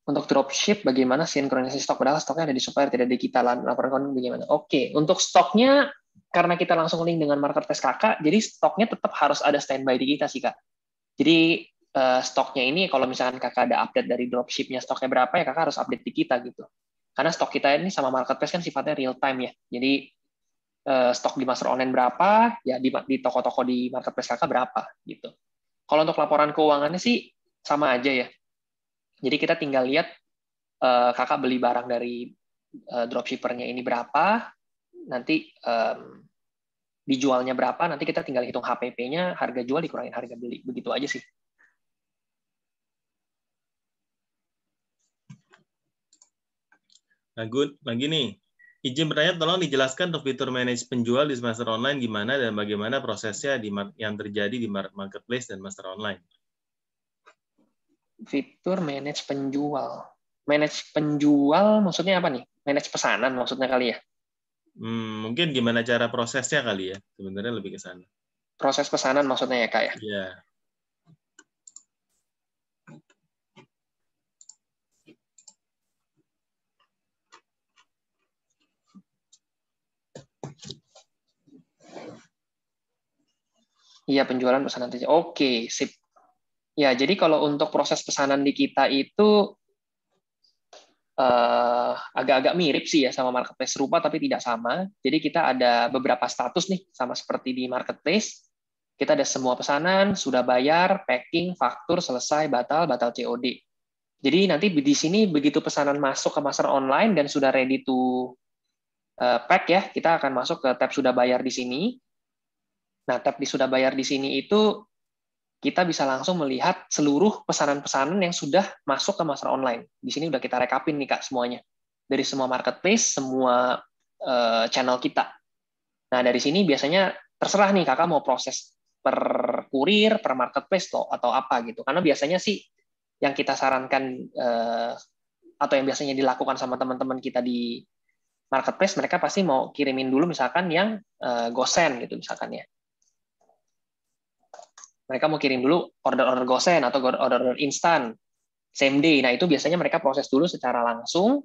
S2: Untuk dropship bagaimana sinkronisasi stok padahal stoknya ada di supplier tidak di kita, laporan keuangan bagaimana? Oke, untuk stoknya karena kita langsung link dengan marketplace Kakak, jadi stoknya tetap harus ada standby di kita sih, Kak. Jadi stoknya ini kalau misalkan Kakak ada update dari dropship-nya stoknya berapa ya Kakak harus update di kita gitu. Karena stok kita ini sama marketplace kan sifatnya real time ya. Jadi stok di Master Online berapa, ya di toko-toko di marketplace Kakak berapa gitu. Kalau untuk laporan keuangannya sih sama aja ya. Jadi kita tinggal lihat Kakak beli barang dari dropshipper-nya ini berapa, nanti dijualnya berapa, nanti kita tinggal hitung HPP-nya, harga jual dikurangin harga beli. Begitu aja sih.
S1: Lagi nih, izin bertanya tolong dijelaskan untuk fitur manage penjual di Master Online gimana dan bagaimana prosesnya yang terjadi di marketplace dan Master Online.
S2: Fitur manage penjual. Manage penjual maksudnya apa nih? Manage pesanan maksudnya kali ya?
S1: Mungkin gimana cara prosesnya kali ya, sebenarnya lebih ke sana.
S2: Proses pesanan maksudnya ya, Kak ya?
S1: Iya.
S2: Iya, penjualan pesanan terjadi. Oke, sip. Ya, jadi kalau untuk proses pesanan di kita itu agak-agak mirip sih ya sama marketplace, serupa tapi tidak sama. Jadi kita ada beberapa status nih, sama seperti di marketplace. Kita ada semua pesanan, sudah bayar, packing, faktur, selesai, batal, batal COD. Jadi nanti di sini begitu pesanan masuk ke master online dan sudah ready to pack ya, kita akan masuk ke tab sudah bayar di sini. Nah, tab di sudah bayar di sini itu kita bisa langsung melihat seluruh pesanan-pesanan yang sudah masuk ke master online. Di sini udah kita rekapin nih Kak semuanya. Dari semua marketplace, semua channel kita. Nah, dari sini biasanya terserah nih Kakak mau proses per kurir, per marketplace atau apa gitu. Karena biasanya sih yang kita sarankan atau yang biasanya dilakukan sama teman-teman kita di marketplace, mereka pasti mau kirimin dulu misalkan yang GoSend gitu misalkan ya. Mereka mau kirim dulu order-order GoSend atau order-order instan, same day. Nah, itu biasanya mereka proses dulu secara langsung,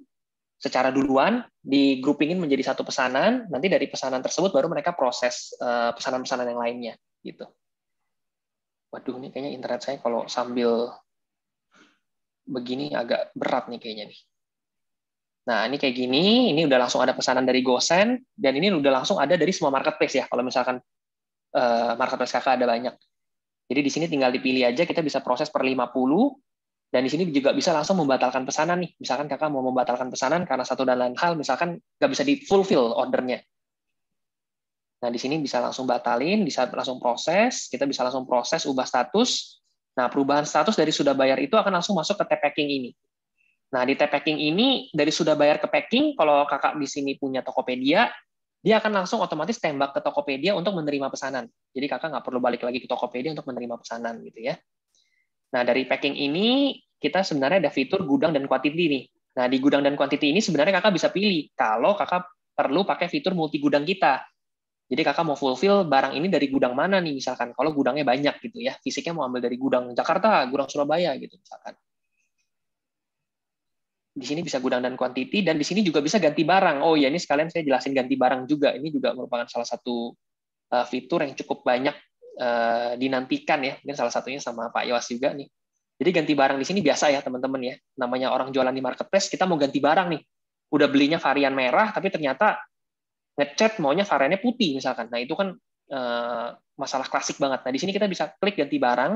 S2: secara duluan, di-groupingin menjadi satu pesanan, nanti dari pesanan tersebut baru mereka proses pesanan-pesanan yang lainnya. Gitu. Waduh, ini kayaknya internet saya kalau sambil begini agak berat nih kayaknya nih. Nah, ini kayak gini, ini udah langsung ada pesanan dari GoSend, dan ini udah langsung ada dari semua marketplace ya, kalau misalkan marketplace Kakak ada banyak. Jadi di sini tinggal dipilih aja, kita bisa proses per 50, dan di sini juga bisa langsung membatalkan pesanan nih. Misalkan Kakak mau membatalkan pesanan karena satu dan lain hal, misalkan nggak bisa di-fulfill ordernya. Nah, di sini bisa langsung batalin, bisa langsung proses, kita bisa langsung proses, ubah status. Nah, perubahan status dari sudah bayar itu akan langsung masuk ke tab packing ini. Nah, di tab packing ini, dari sudah bayar ke packing, kalau Kakak di sini punya Tokopedia, dia akan langsung otomatis tembak ke Tokopedia untuk menerima pesanan. Jadi Kakak nggak perlu balik lagi ke Tokopedia untuk menerima pesanan gitu ya. Nah, dari packing ini kita sebenarnya ada fitur gudang dan quantity nih. Nah, di gudang dan quantity ini sebenarnya Kakak bisa pilih kalau Kakak perlu pakai fitur multi gudang kita. Jadi Kakak mau fulfill barang ini dari gudang mana nih misalkan. Kalau gudangnya banyak gitu ya. Fisiknya mau ambil dari gudang Jakarta, gudang Surabaya gitu misalkan. Di sini bisa gudang dan quantity, dan di sini juga bisa ganti barang. Oh ya, ini sekalian saya jelasin ganti barang juga. Ini juga merupakan salah satu fitur yang cukup banyak dinantikan ya. Mungkin salah satunya sama Pak Iwas juga nih. Jadi ganti barang di sini biasa ya teman-teman ya. Namanya orang jualan di marketplace, kita mau ganti barang nih. Udah belinya varian merah, tapi ternyata ngechat maunya variannya putih misalkan. Nah itu kan masalah klasik banget. Nah di sini kita bisa klik ganti barang,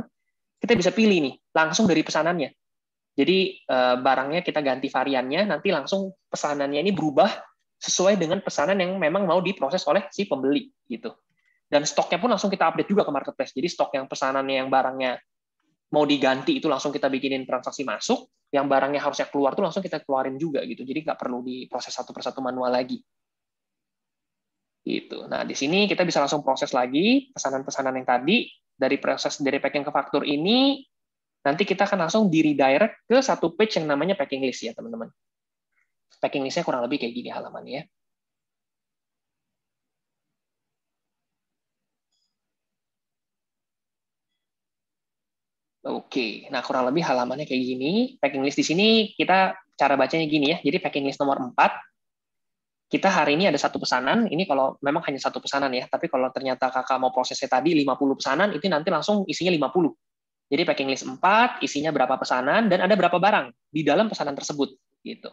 S2: kita bisa pilih nih langsung dari pesanannya. Jadi barangnya kita ganti variannya, nanti langsung pesanannya ini berubah sesuai dengan pesanan yang memang mau diproses oleh si pembeli gitu. Dan stoknya pun langsung kita update juga ke marketplace. Jadi stok yang pesanannya yang barangnya mau diganti itu langsung kita bikinin transaksi masuk, yang barangnya harusnya keluar tuh langsung kita keluarin juga gitu. Jadi nggak perlu diproses satu persatu manual lagi. Gitu. Nah di sini kita bisa langsung proses lagi pesanan-pesanan yang tadi dari packing ke faktur ini. Nanti kita akan langsung di-redirect ke satu page yang namanya packing list ya, teman-teman. Packing list-nya kurang lebih kayak gini halamannya ya. Oke, nah kurang lebih halamannya kayak gini. Packing list di sini kita cara bacanya gini ya. Jadi packing list nomor 4, kita hari ini ada satu pesanan. Ini kalau memang hanya satu pesanan ya. Tapi kalau ternyata kakak mau prosesnya tadi 50 pesanan, itu nanti langsung isinya 50. Jadi packing list 4, isinya berapa pesanan, dan ada berapa barang di dalam pesanan tersebut. Gitu.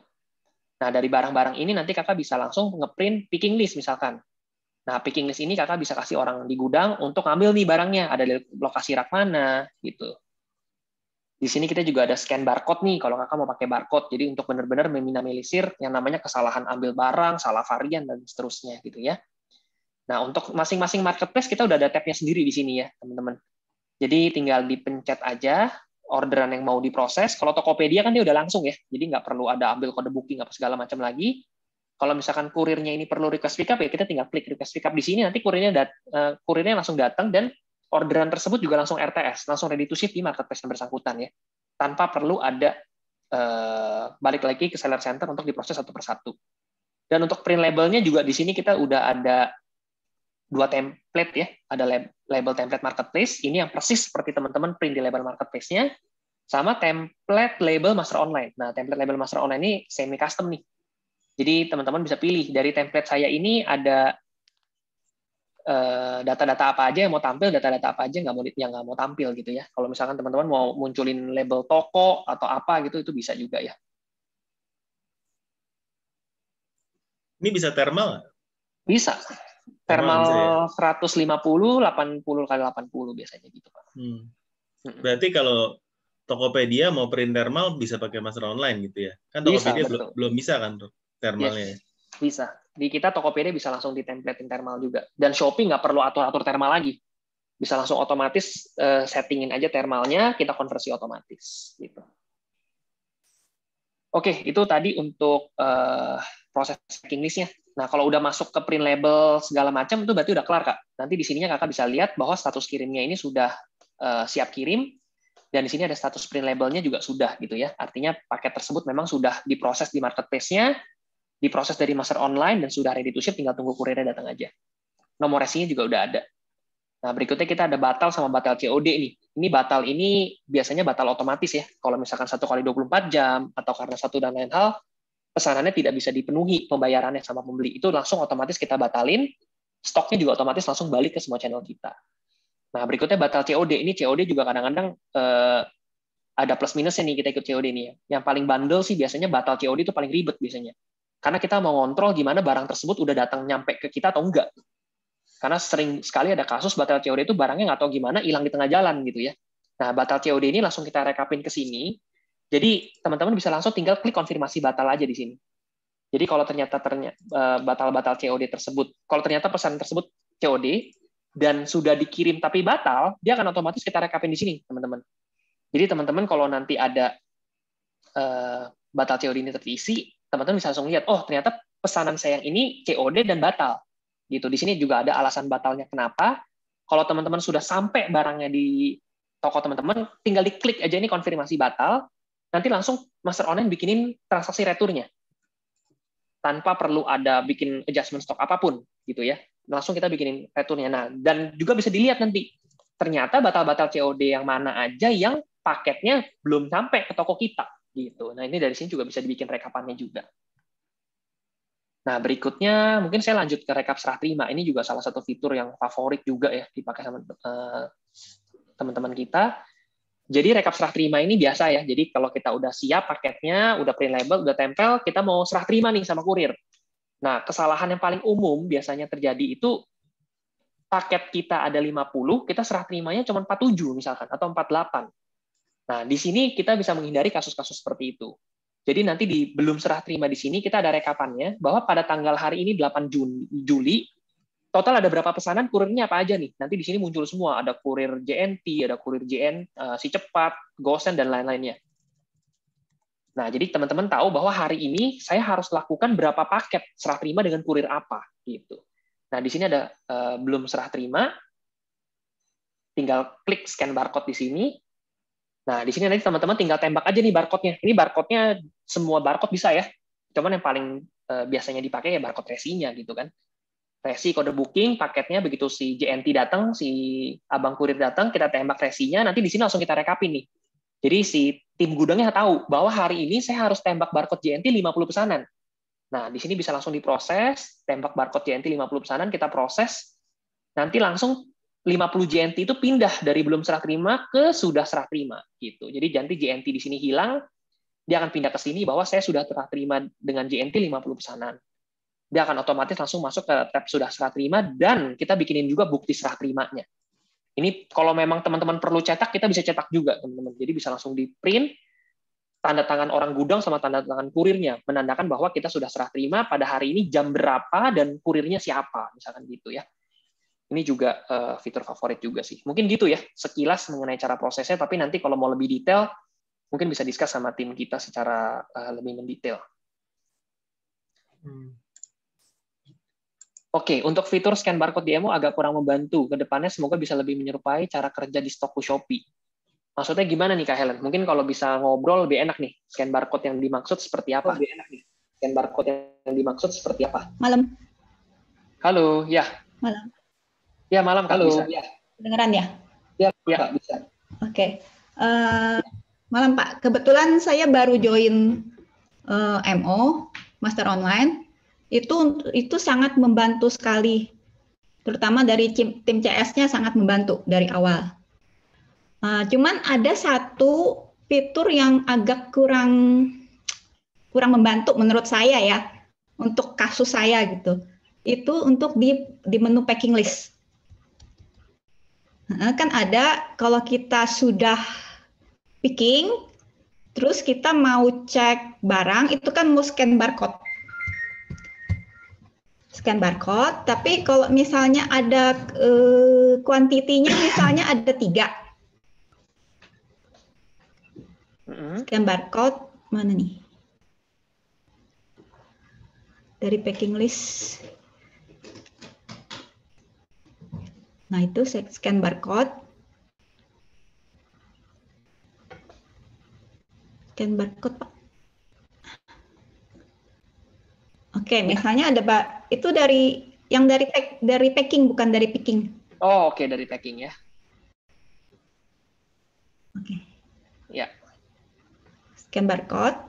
S2: Nah, dari barang-barang ini nanti kakak bisa langsung ngeprint picking list misalkan. Nah, picking list ini kakak bisa kasih orang di gudang untuk ngambil nih barangnya, ada di lokasi rak mana, gitu. Di sini kita juga ada scan barcode nih, kalau kakak mau pakai barcode, jadi untuk benar-benar meminimalisir yang namanya kesalahan ambil barang, salah varian, dan seterusnya, gitu ya. Nah, untuk masing-masing marketplace kita udah ada tab-nya sendiri di sini ya, teman-teman. Jadi tinggal dipencet aja orderan yang mau diproses. Kalau Tokopedia kan dia udah langsung ya, jadi nggak perlu ada ambil kode booking apa segala macam lagi. Kalau misalkan kurirnya ini perlu request pickup ya kita tinggal klik request pickup di sini, nanti kurirnya langsung datang dan orderan tersebut juga langsung RTS, langsung ready to ship di marketplace yang bersangkutan ya, tanpa perlu ada balik lagi ke seller center untuk diproses satu persatu. Dan untuk print labelnya juga di sini kita udah ada 2 template ya, ada label template marketplace, ini yang persis seperti teman-teman print di label marketplace-nya, sama template label master online. Nah, template label master online ini semi custom nih. Jadi teman-teman bisa pilih dari template saya ini ada data-data apa aja yang mau tampil, data-data apa aja yang nggak mau tampil gitu ya. Kalau misalkan teman-teman mau munculin label toko atau apa gitu, itu bisa juga ya.
S1: Ini bisa thermal nggak?
S2: Bisa.
S1: Thermal bisa ya?
S2: 150, 80 kali 80 biasanya gitu, Pak.
S1: Berarti kalau Tokopedia mau print thermal bisa pakai master online gitu ya? Kan Tokopedia belum bisa kan thermalnya?
S2: Yes, bisa. Di kita Tokopedia bisa langsung ditemplatein thermal juga. Dan Shopee nggak perlu atur-atur thermal lagi. Bisa langsung otomatis settingin aja thermalnya, kita konversi otomatis. Gitu. Oke, itu tadi untuk proses tracking list-nya. Nah, kalau udah masuk ke print label segala macam, itu berarti udah kelar, Kak. Nanti di sininya Kakak bisa lihat bahwa status kirimnya ini sudah siap kirim, dan di sini ada status print label-nya juga sudah, gitu ya. Artinya paket tersebut memang sudah diproses di marketplace-nya, diproses dari master online, dan sudah ready to ship, tinggal tunggu kurirnya datang aja. Nomor resinya juga udah ada. Nah, berikutnya kita ada batal sama batal COD nih. Ini batal ini biasanya batal otomatis ya. Kalau misalkan 1 kali 24 jam, atau karena satu dan lain hal, pesanannya tidak bisa dipenuhi pembayarannya sama pembeli. Itu langsung otomatis kita batalin, stoknya juga otomatis langsung balik ke semua channel kita. Nah, berikutnya batal COD. Ini COD juga kadang-kadang ada plus minusnya nih kita ikut COD nih ya. Yang paling bandel sih biasanya batal COD itu paling ribet biasanya. Karena kita mau ngontrol gimana barang tersebut udah datang nyampe ke kita atau enggak. Karena sering sekali ada kasus batal COD itu barangnya nggak tahu gimana, hilang di tengah jalan gitu ya. Nah, batal COD ini langsung kita rekapin ke sini. Jadi teman-teman bisa langsung tinggal klik konfirmasi batal aja di sini. Jadi kalau ternyata batal-batal COD tersebut, kalau ternyata pesan tersebut COD dan sudah dikirim tapi batal, dia akan otomatis kita rekapin di sini, teman-teman. Jadi teman-teman kalau nanti ada batal COD ini terisi, teman-teman bisa langsung lihat, oh ternyata pesanan saya yang ini COD dan batal. Gitu. Di sini juga ada alasan batalnya kenapa. Kalau teman-teman sudah sampai barangnya di toko teman-teman, tinggal diklik aja ini konfirmasi batal, nanti langsung master online bikinin transaksi returnya. Tanpa perlu ada bikin adjustment stok apapun gitu ya. Langsung kita bikinin returnya. Nah, dan juga bisa dilihat nanti ternyata batal-batal COD yang mana aja yang paketnya belum sampai ke toko kita gitu. Nah, ini dari sini juga bisa dibikin rekapannya juga. Nah, berikutnya mungkin saya lanjut ke rekap serah terima. Ini juga salah satu fitur yang favorit juga ya dipakai sama teman-teman kita. Jadi rekap serah terima ini biasa ya. Jadi kalau kita udah siap paketnya, udah print label, udah tempel, kita mau serah terima nih sama kurir. Nah, kesalahan yang paling umum biasanya terjadi itu paket kita ada 50, kita serah terimanya cuma 47 misalkan atau 48. Nah, di sini kita bisa menghindari kasus-kasus seperti itu. Jadi nanti belum serah terima di sini kita ada rekapannya bahwa pada tanggal hari ini 8 Juli total ada berapa pesanan, kurirnya apa aja nih. Nanti di sini muncul semua, ada kurir JNT, ada kurir JN, Si Cepat, Gosen dan lain-lainnya. Nah, jadi teman-teman tahu bahwa hari ini saya harus lakukan berapa paket serah terima dengan kurir apa gitu. Nah, di sini ada belum serah terima. Tinggal klik scan barcode di sini. Nah, di sini nanti teman-teman tinggal tembak aja nih barcode-nya. Ini barcode-nya semua barcode bisa ya. Cuman yang paling biasanya dipakai ya barcode resinya gitu kan. Resi kode booking, paketnya begitu si JNT datang, si abang kurir datang, kita tembak resinya, nanti di sini langsung kita rekapin nih. Jadi si tim gudangnya tahu bahwa hari ini saya harus tembak barcode JNT 50 pesanan. Nah, di sini bisa langsung diproses, tembak barcode JNT 50 pesanan, kita proses, nanti langsung 50 JNT itu pindah dari belum serah terima ke sudah serah terima gitu. Jadi nanti JNT di sini hilang, dia akan pindah ke sini bahwa saya sudah serah terima dengan JNT 50 pesanan. Dia akan otomatis langsung masuk ke tab sudah serah terima dan kita bikinin juga bukti serah terimanya. Ini kalau memang teman-teman perlu cetak, kita bisa cetak juga, teman-teman. Jadi bisa langsung di-print tanda tangan orang gudang sama tanda tangan kurirnya, menandakan bahwa kita sudah serah terima pada hari ini jam berapa dan kurirnya siapa, misalkan gitu ya. Ini juga fitur favorit juga sih. Mungkin gitu ya, sekilas mengenai cara prosesnya, tapi nanti kalau mau lebih detail, mungkin bisa discuss sama tim kita secara lebih mendetail. Oke, untuk fitur scan barcode demo agak kurang membantu. Kedepannya semoga bisa lebih menyerupai cara kerja di Stokku Shopee. Maksudnya gimana nih Kak Helen? Mungkin kalau bisa ngobrol lebih enak nih. Scan barcode yang dimaksud seperti apa? Lebih enak nih. Scan barcode yang dimaksud seperti apa?
S5: Malam.
S2: Halo, ya.
S5: Malam.
S2: Ya, malam Kak.
S5: Halo,
S2: bisa.
S5: Ya. Kedengeran ya?
S2: Ya, Kak, bisa.
S5: Oke. Malam Pak. Kebetulan saya baru join MO, Master Online. Itu sangat membantu sekali. terutama dari tim CS-nya sangat membantu dari awal. Cuman ada satu fitur yang agak kurang membantu menurut saya ya, untuk kasus saya gitu. Itu untuk di menu packing list. Kan ada kalau kita sudah picking, terus kita mau cek barang, itu kan mau scan barcode. Scan barcode, tapi kalau misalnya ada kuantitinya misalnya ada 3. Scan barcode, mana nih? Dari packing list. Nah, itu scan barcode. Scan barcode, Pak. Oke, misalnya ada itu dari packing, bukan dari picking.
S2: Oh, oke, dari packing ya.
S5: Oke.
S2: Ya.
S5: Scan barcode.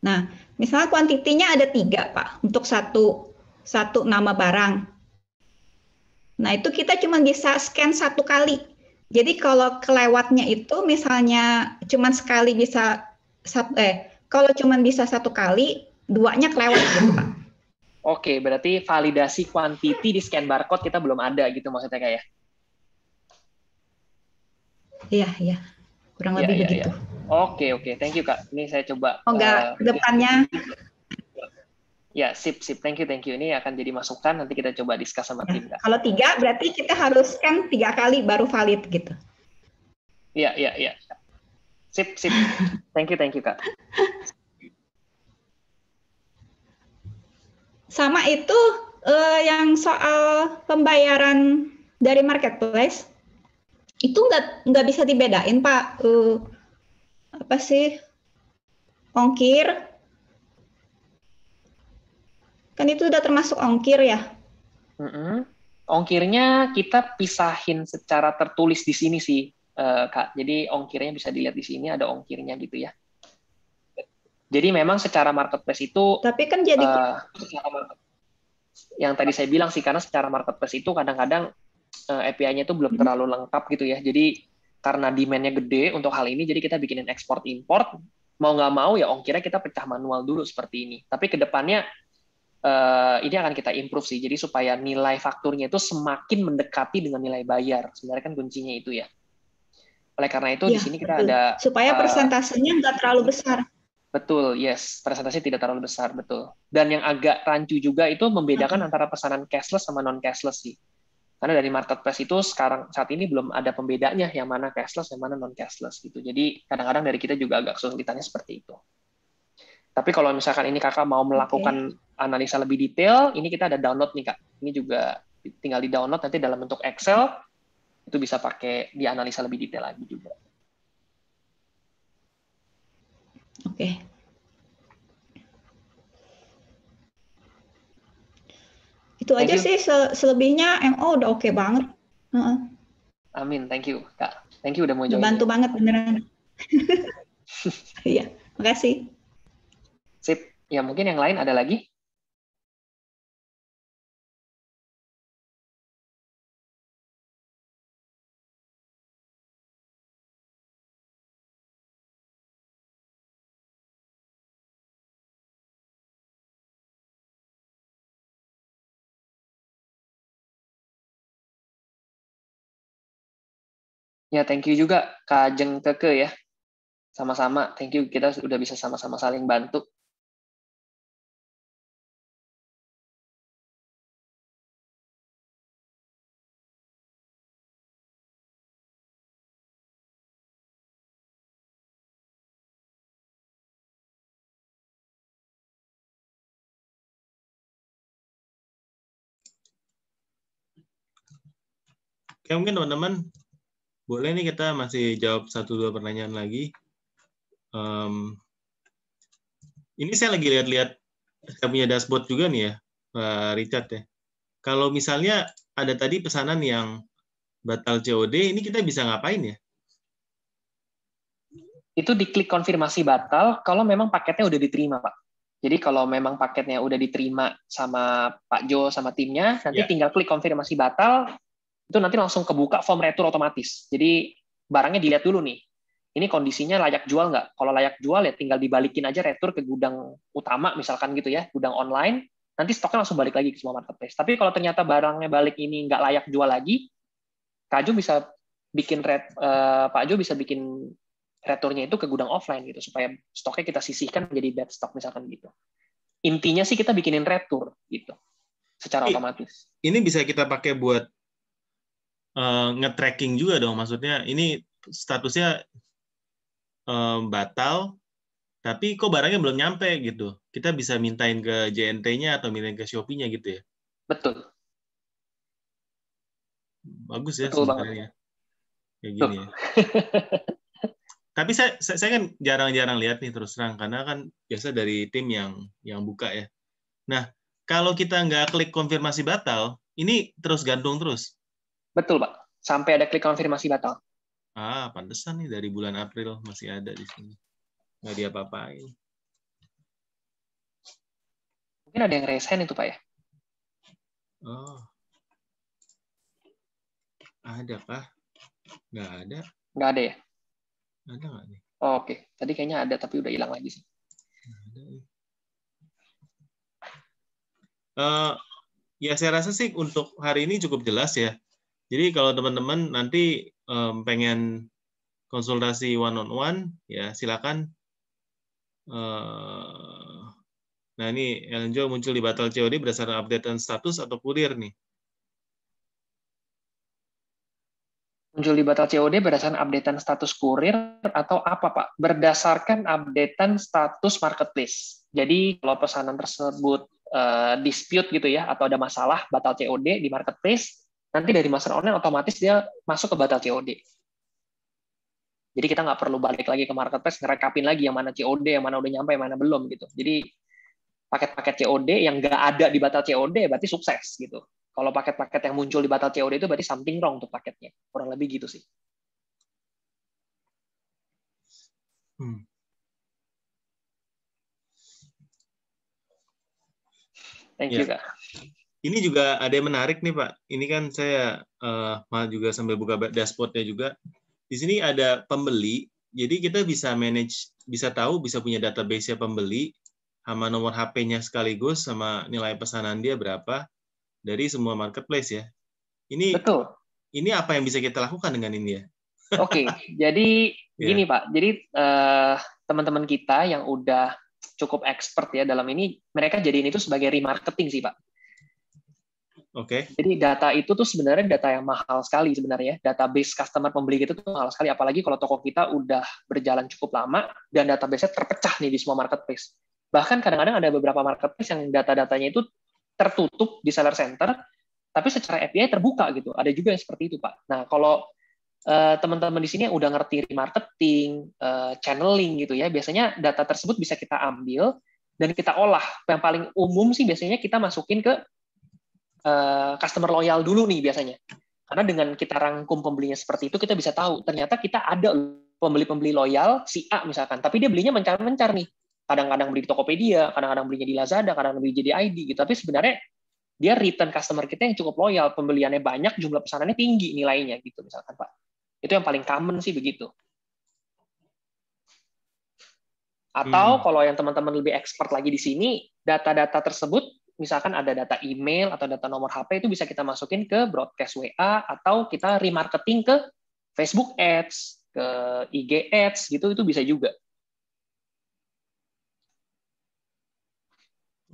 S5: Nah, misalnya kuantitinya ada 3, Pak, untuk satu nama barang. Nah, itu kita cuma bisa scan 1 kali. Jadi kalau kelewatnya itu misalnya cuma sekali bisa, kalau cuma bisa 1 kali, 2-nya kelewat gitu, Pak.
S2: Oke, berarti validasi quantity di scan barcode kita belum ada gitu maksudnya kayak?
S5: Iya. Kurang lebih begitu.
S2: Oke. Thank you, Kak. Ini saya coba.
S5: Ke depannya.
S2: Ya, sip. Thank you. Ini akan jadi masukan, nanti kita coba discuss sama tim, Kak.
S5: Kalau 3, berarti kita harus scan 3 kali baru valid gitu.
S2: Iya. Sip. Thank you, Kak.
S5: Sama itu yang soal pembayaran dari marketplace, itu nggak bisa dibedain, Pak. Apa sih? Ongkir. Kan itu udah termasuk ongkir ya?
S2: Ongkirnya kita pisahin secara tertulis di sini sih, Kak. Jadi ongkirnya bisa dilihat di sini, ada ongkirnya gitu ya. Jadi memang secara marketplace itu,
S5: tapi kan jadi
S2: yang tadi saya bilang sih, karena secara marketplace itu kadang-kadang API-nya itu belum terlalu lengkap gitu ya. Jadi karena demand-nya gede untuk hal ini, jadi kita bikinin ekspor-import, mau nggak mau ya ongkirnya kita pecah manual dulu seperti ini. Tapi ke depannya ini akan kita improve sih, jadi supaya nilai fakturnya itu semakin mendekati dengan nilai bayar. Sebenarnya kan kuncinya itu ya. Oleh karena itu di sini kita ada
S5: supaya persentasenya nggak terlalu besar.
S2: Betul, yes, persentase tidak terlalu besar, betul. Dan yang agak rancu juga itu membedakan antara pesanan cashless sama non cashless sih. Karena dari marketplace itu saat ini belum ada pembedanya yang mana cashless, yang mana non cashless gitu. Jadi kadang-kadang dari kita juga agak kesulitannya seperti itu. Tapi kalau misalkan ini kakak mau melakukan analisa lebih detail, ini kita ada download nih, Kak. Ini juga tinggal di download nanti dalam bentuk Excel, itu bisa pakai dianalisa lebih detail lagi juga.
S5: Oke. Itu aja sih, selebihnya MO udah oke banget.
S2: Amin, thank you, Kak. Thank you udah mau join.
S5: Bantu banget beneran. Iya, makasih.
S2: Sip. Ya, mungkin yang lain ada lagi? Ya, thank you juga Kak Jeng Keke ya. Sama-sama, thank you. Kita udah bisa sama-sama saling bantu.
S1: Oke, mungkin teman-teman boleh nih kita masih jawab 1-2 pertanyaan lagi. Ini saya lagi lihat-lihat, saya punya dashboard juga nih ya, Pak Richard ya. Kalau misalnya ada tadi pesanan yang batal COD, ini kita bisa ngapain ya?
S2: Itu diklik konfirmasi batal kalau memang paketnya udah diterima, Pak. Jadi kalau memang paketnya udah diterima sama Pak Jo sama timnya, nanti tinggal klik konfirmasi batal, itu nanti langsung kebuka form retur otomatis. Jadi barangnya dilihat dulu nih, ini kondisinya layak jual nggak? Kalau layak jual ya tinggal dibalikin aja retur ke gudang utama misalkan gitu ya, gudang online, nanti stoknya langsung balik lagi ke semua marketplace. Tapi kalau ternyata barangnya balik ini nggak layak jual lagi, Pak Jo bisa bikin returnya itu ke gudang offline gitu, supaya stoknya kita sisihkan menjadi bad stock misalkan gitu. Intinya sih kita bikinin retur gitu, secara otomatis.
S1: Ini bisa kita pakai buat nge-tracking juga dong, maksudnya ini statusnya batal, tapi kok barangnya belum nyampe gitu. Kita bisa mintain ke JNT-nya atau mintain ke Shopee-nya gitu ya?
S2: Betul.
S1: Bagus ya
S2: Betul
S1: sebenarnya. Kayak gini ya. Tapi saya kan jarang-jarang lihat nih terus terang, karena kan biasa dari tim yang buka ya. Nah, kalau kita nggak klik konfirmasi batal, ini terus gantung terus?
S2: Betul, Pak. Sampai ada klik konfirmasi batal.
S1: Pantesan nih dari bulan April masih ada di sini. Nggak diapa-apain.
S2: Mungkin ada yang resign itu, Pak ya?
S1: Oh. Ada kah? Nggak ada.
S2: Nggak ada ya?
S1: Ada nggak nih?
S2: Oh, oke. Tadi kayaknya ada, tapi udah hilang lagi sih.
S1: Ada. Ya saya rasa sih untuk hari ini cukup jelas ya. Jadi kalau teman-teman nanti pengen konsultasi one-on-one, ya silakan. Nah ini Eljo muncul di batal COD berdasarkan updatean status atau kurir nih?
S2: Muncul di batal COD berdasarkan updatean status kurir atau apa, Pak? Berdasarkan updatean status marketplace. Jadi kalau pesanan tersebut dispute gitu ya, atau ada masalah batal COD di marketplace, nanti dari master online otomatis dia masuk ke batal COD. Jadi kita nggak perlu balik lagi ke marketplace, ngerekapin lagi yang mana COD, yang mana udah nyampe, yang mana belum gitu. Jadi paket-paket COD yang nggak ada di batal COD berarti sukses gitu. Kalau paket-paket yang muncul di batal COD itu berarti something wrong tuh paketnya. Kurang lebih gitu sih. Thank you, Kak.
S1: Ini juga ada yang menarik nih, Pak. Ini kan saya juga sambil buka dashboard-nya juga. Di sini ada pembeli, jadi kita bisa manage, bisa tahu, bisa punya database-nya pembeli, sama nomor HP-nya sekaligus, sama nilai pesanan dia berapa, dari semua marketplace ya.
S2: Betul.
S1: Ini apa yang bisa kita lakukan dengan ini ya?
S2: Oke, jadi gini Pak, jadi teman-teman kita yang udah cukup expert ya dalam ini, mereka jadiin itu sebagai remarketing sih Pak.
S1: Oke.
S2: Jadi data itu tuh sebenarnya data yang mahal sekali sebenarnya. Database customer pembeli itu tuh mahal sekali, apalagi kalau toko kita udah berjalan cukup lama dan database-nya terpecah nih di semua marketplace. Bahkan kadang-kadang ada beberapa marketplace yang data-datanya itu tertutup di seller center, tapi secara API terbuka gitu. Ada juga yang seperti itu, Pak. Nah, kalau teman-teman di sini yang udah ngerti remarketing, channeling gitu ya, biasanya data tersebut bisa kita ambil dan kita olah. Yang paling umum sih biasanya kita masukin ke customer loyal dulu nih biasanya. Karena dengan kita rangkum pembelinya seperti itu, kita bisa tahu ternyata kita ada pembeli-pembeli loyal si A misalkan, tapi dia belinya mencar-mencar nih. Kadang-kadang beli di Tokopedia, kadang-kadang belinya di Lazada, kadang-kadang beli di ID gitu. Tapi sebenarnya dia return customer kita yang cukup loyal, pembeliannya banyak, jumlah pesanannya tinggi nilainya gitu misalkan Pak. Itu yang paling common sih begitu. Atau kalau yang teman-teman lebih expert lagi di sini, data-data tersebut misalkan ada data email atau data nomor HP itu bisa kita masukin ke broadcast WA atau kita remarketing ke Facebook Ads, ke IG Ads gitu, itu bisa juga.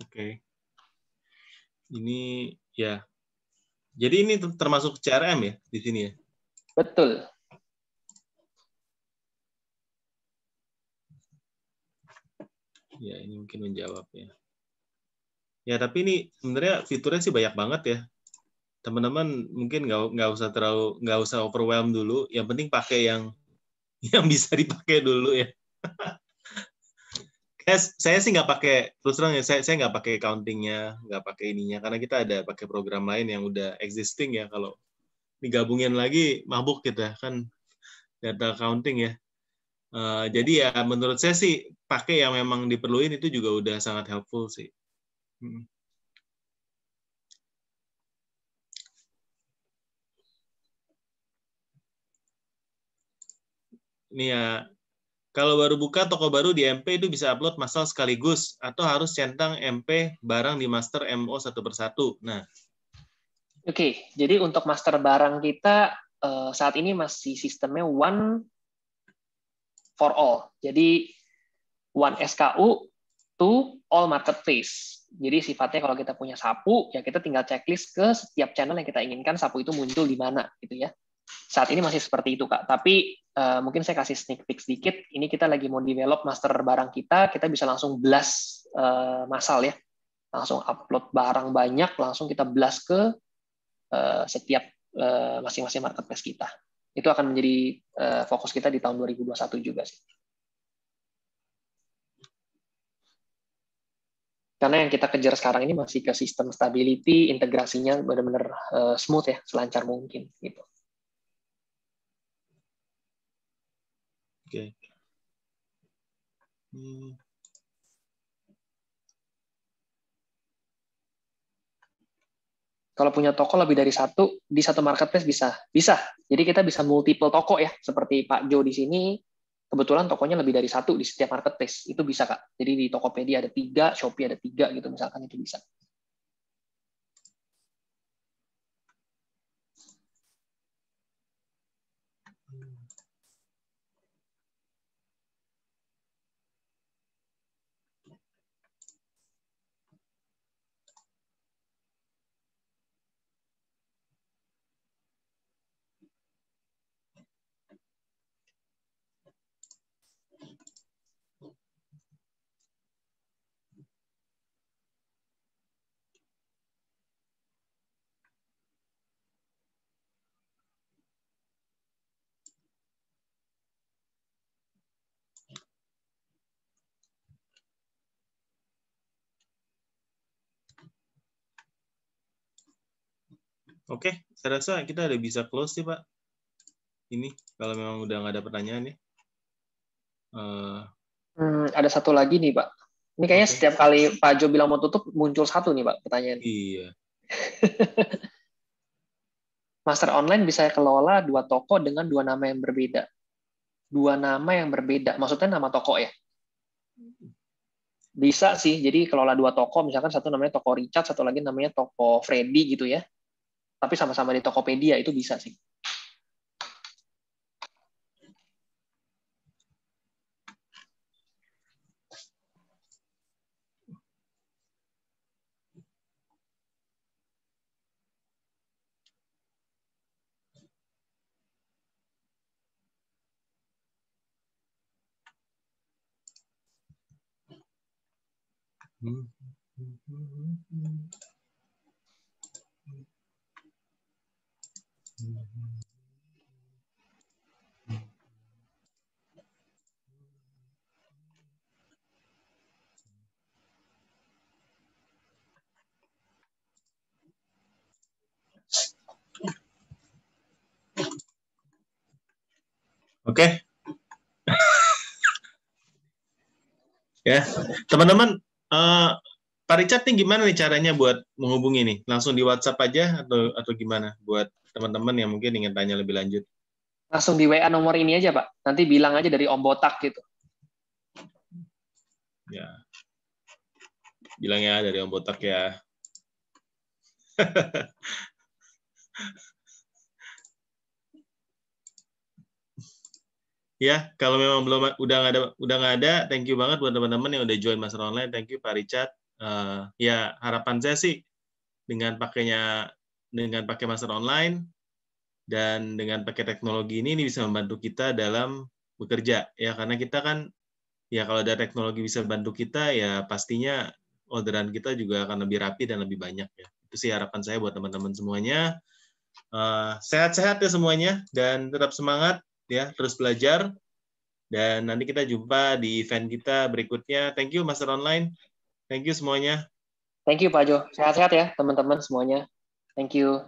S1: Oke. Ini ya. Jadi ini termasuk CRM ya di sini ya?
S2: Betul.
S1: Ya, ini mungkin menjawab ya. Ya, tapi ini sebenarnya fiturnya sih banyak banget ya. Teman-teman mungkin nggak usah overwhelm dulu. Yang penting pakai yang bisa dipakai dulu ya. Saya sih nggak pakai, terus terang ya, saya nggak pakai accounting-nya, nggak pakai ininya, karena kita ada pakai program lain yang udah existing ya. Kalau digabungin lagi mabuk kita kan data accounting ya. Jadi ya menurut saya sih pakai yang memang diperluin itu juga udah sangat helpful sih. Ini ya, kalau baru buka toko baru di MP itu bisa upload masalah sekaligus atau harus centang MP barang di master MO satu persatu. Nah,
S2: Oke, jadi untuk master barang kita saat ini masih sistemnya one for all. Jadi one SKU to all marketplace. Jadi sifatnya kalau kita punya sapu, ya kita tinggal checklist ke setiap channel yang kita inginkan sapu itu muncul di mana, gitu ya. Saat ini masih seperti itu, Kak. Tapi mungkin saya kasih sneak peek sedikit. Ini kita lagi mau develop master barang kita bisa langsung blast massal ya. Langsung upload barang banyak, langsung kita blast ke setiap masing-masing marketplace kita. Itu akan menjadi fokus kita di tahun 2021 juga sih. Karena yang kita kejar sekarang ini masih ke sistem stability, integrasinya benar-benar smooth ya, selancar mungkin gitu.
S1: Oke.
S2: Kalau punya toko lebih dari satu di satu marketplace bisa. Jadi kita bisa multiple toko ya, seperti Pak Jo di sini. Kebetulan tokonya lebih dari satu di setiap marketplace, itu bisa Kak. Jadi di Tokopedia ada 3, Shopee ada 3 gitu misalkan, itu bisa.
S1: Oke, saya rasa kita udah bisa close sih, Pak. Ini kalau memang udah nggak ada pertanyaan ya.
S2: Ada satu lagi nih, Pak. Ini kayaknya setiap kali Pak Jo bilang mau tutup, muncul satu nih, Pak, pertanyaan.
S1: Iya.
S2: Master online bisa kelola 2 toko dengan 2 nama yang berbeda. 2 nama yang berbeda, maksudnya nama toko ya? Bisa sih, jadi kelola 2 toko, misalkan satu namanya toko Richard, satu lagi namanya toko Freddy gitu ya. Tapi sama-sama di Tokopedia, itu bisa sih.
S1: Oke. Ya, teman-teman, Pak Richard nih gimana nih caranya buat menghubungi nih? Langsung di WhatsApp aja atau gimana buat teman-teman yang mungkin ingin tanya lebih lanjut?
S2: Langsung di WA nomor ini aja, Pak. Nanti bilang aja dari Om Botak gitu.
S1: Ya. Bilang ya dari Om Botak ya. Ya, kalau memang udah nggak ada, thank you banget buat teman-teman yang udah join Master Online. Thank you Pak Richard. Ya, harapan saya sih dengan pakai Master Online dan dengan pakai teknologi ini bisa membantu kita dalam bekerja ya, karena kita kan ya kalau ada teknologi bisa bantu kita ya pastinya orderan kita juga akan lebih rapi dan lebih banyak ya. Itu sih harapan saya buat teman-teman semuanya. Sehat-sehat ya semuanya dan tetap semangat ya, terus belajar. Dan nanti kita jumpa di event kita berikutnya. Thank you Master Online. Thank you semuanya.
S2: Thank you Pak Jo. Sehat-sehat ya teman-teman semuanya. Thank you.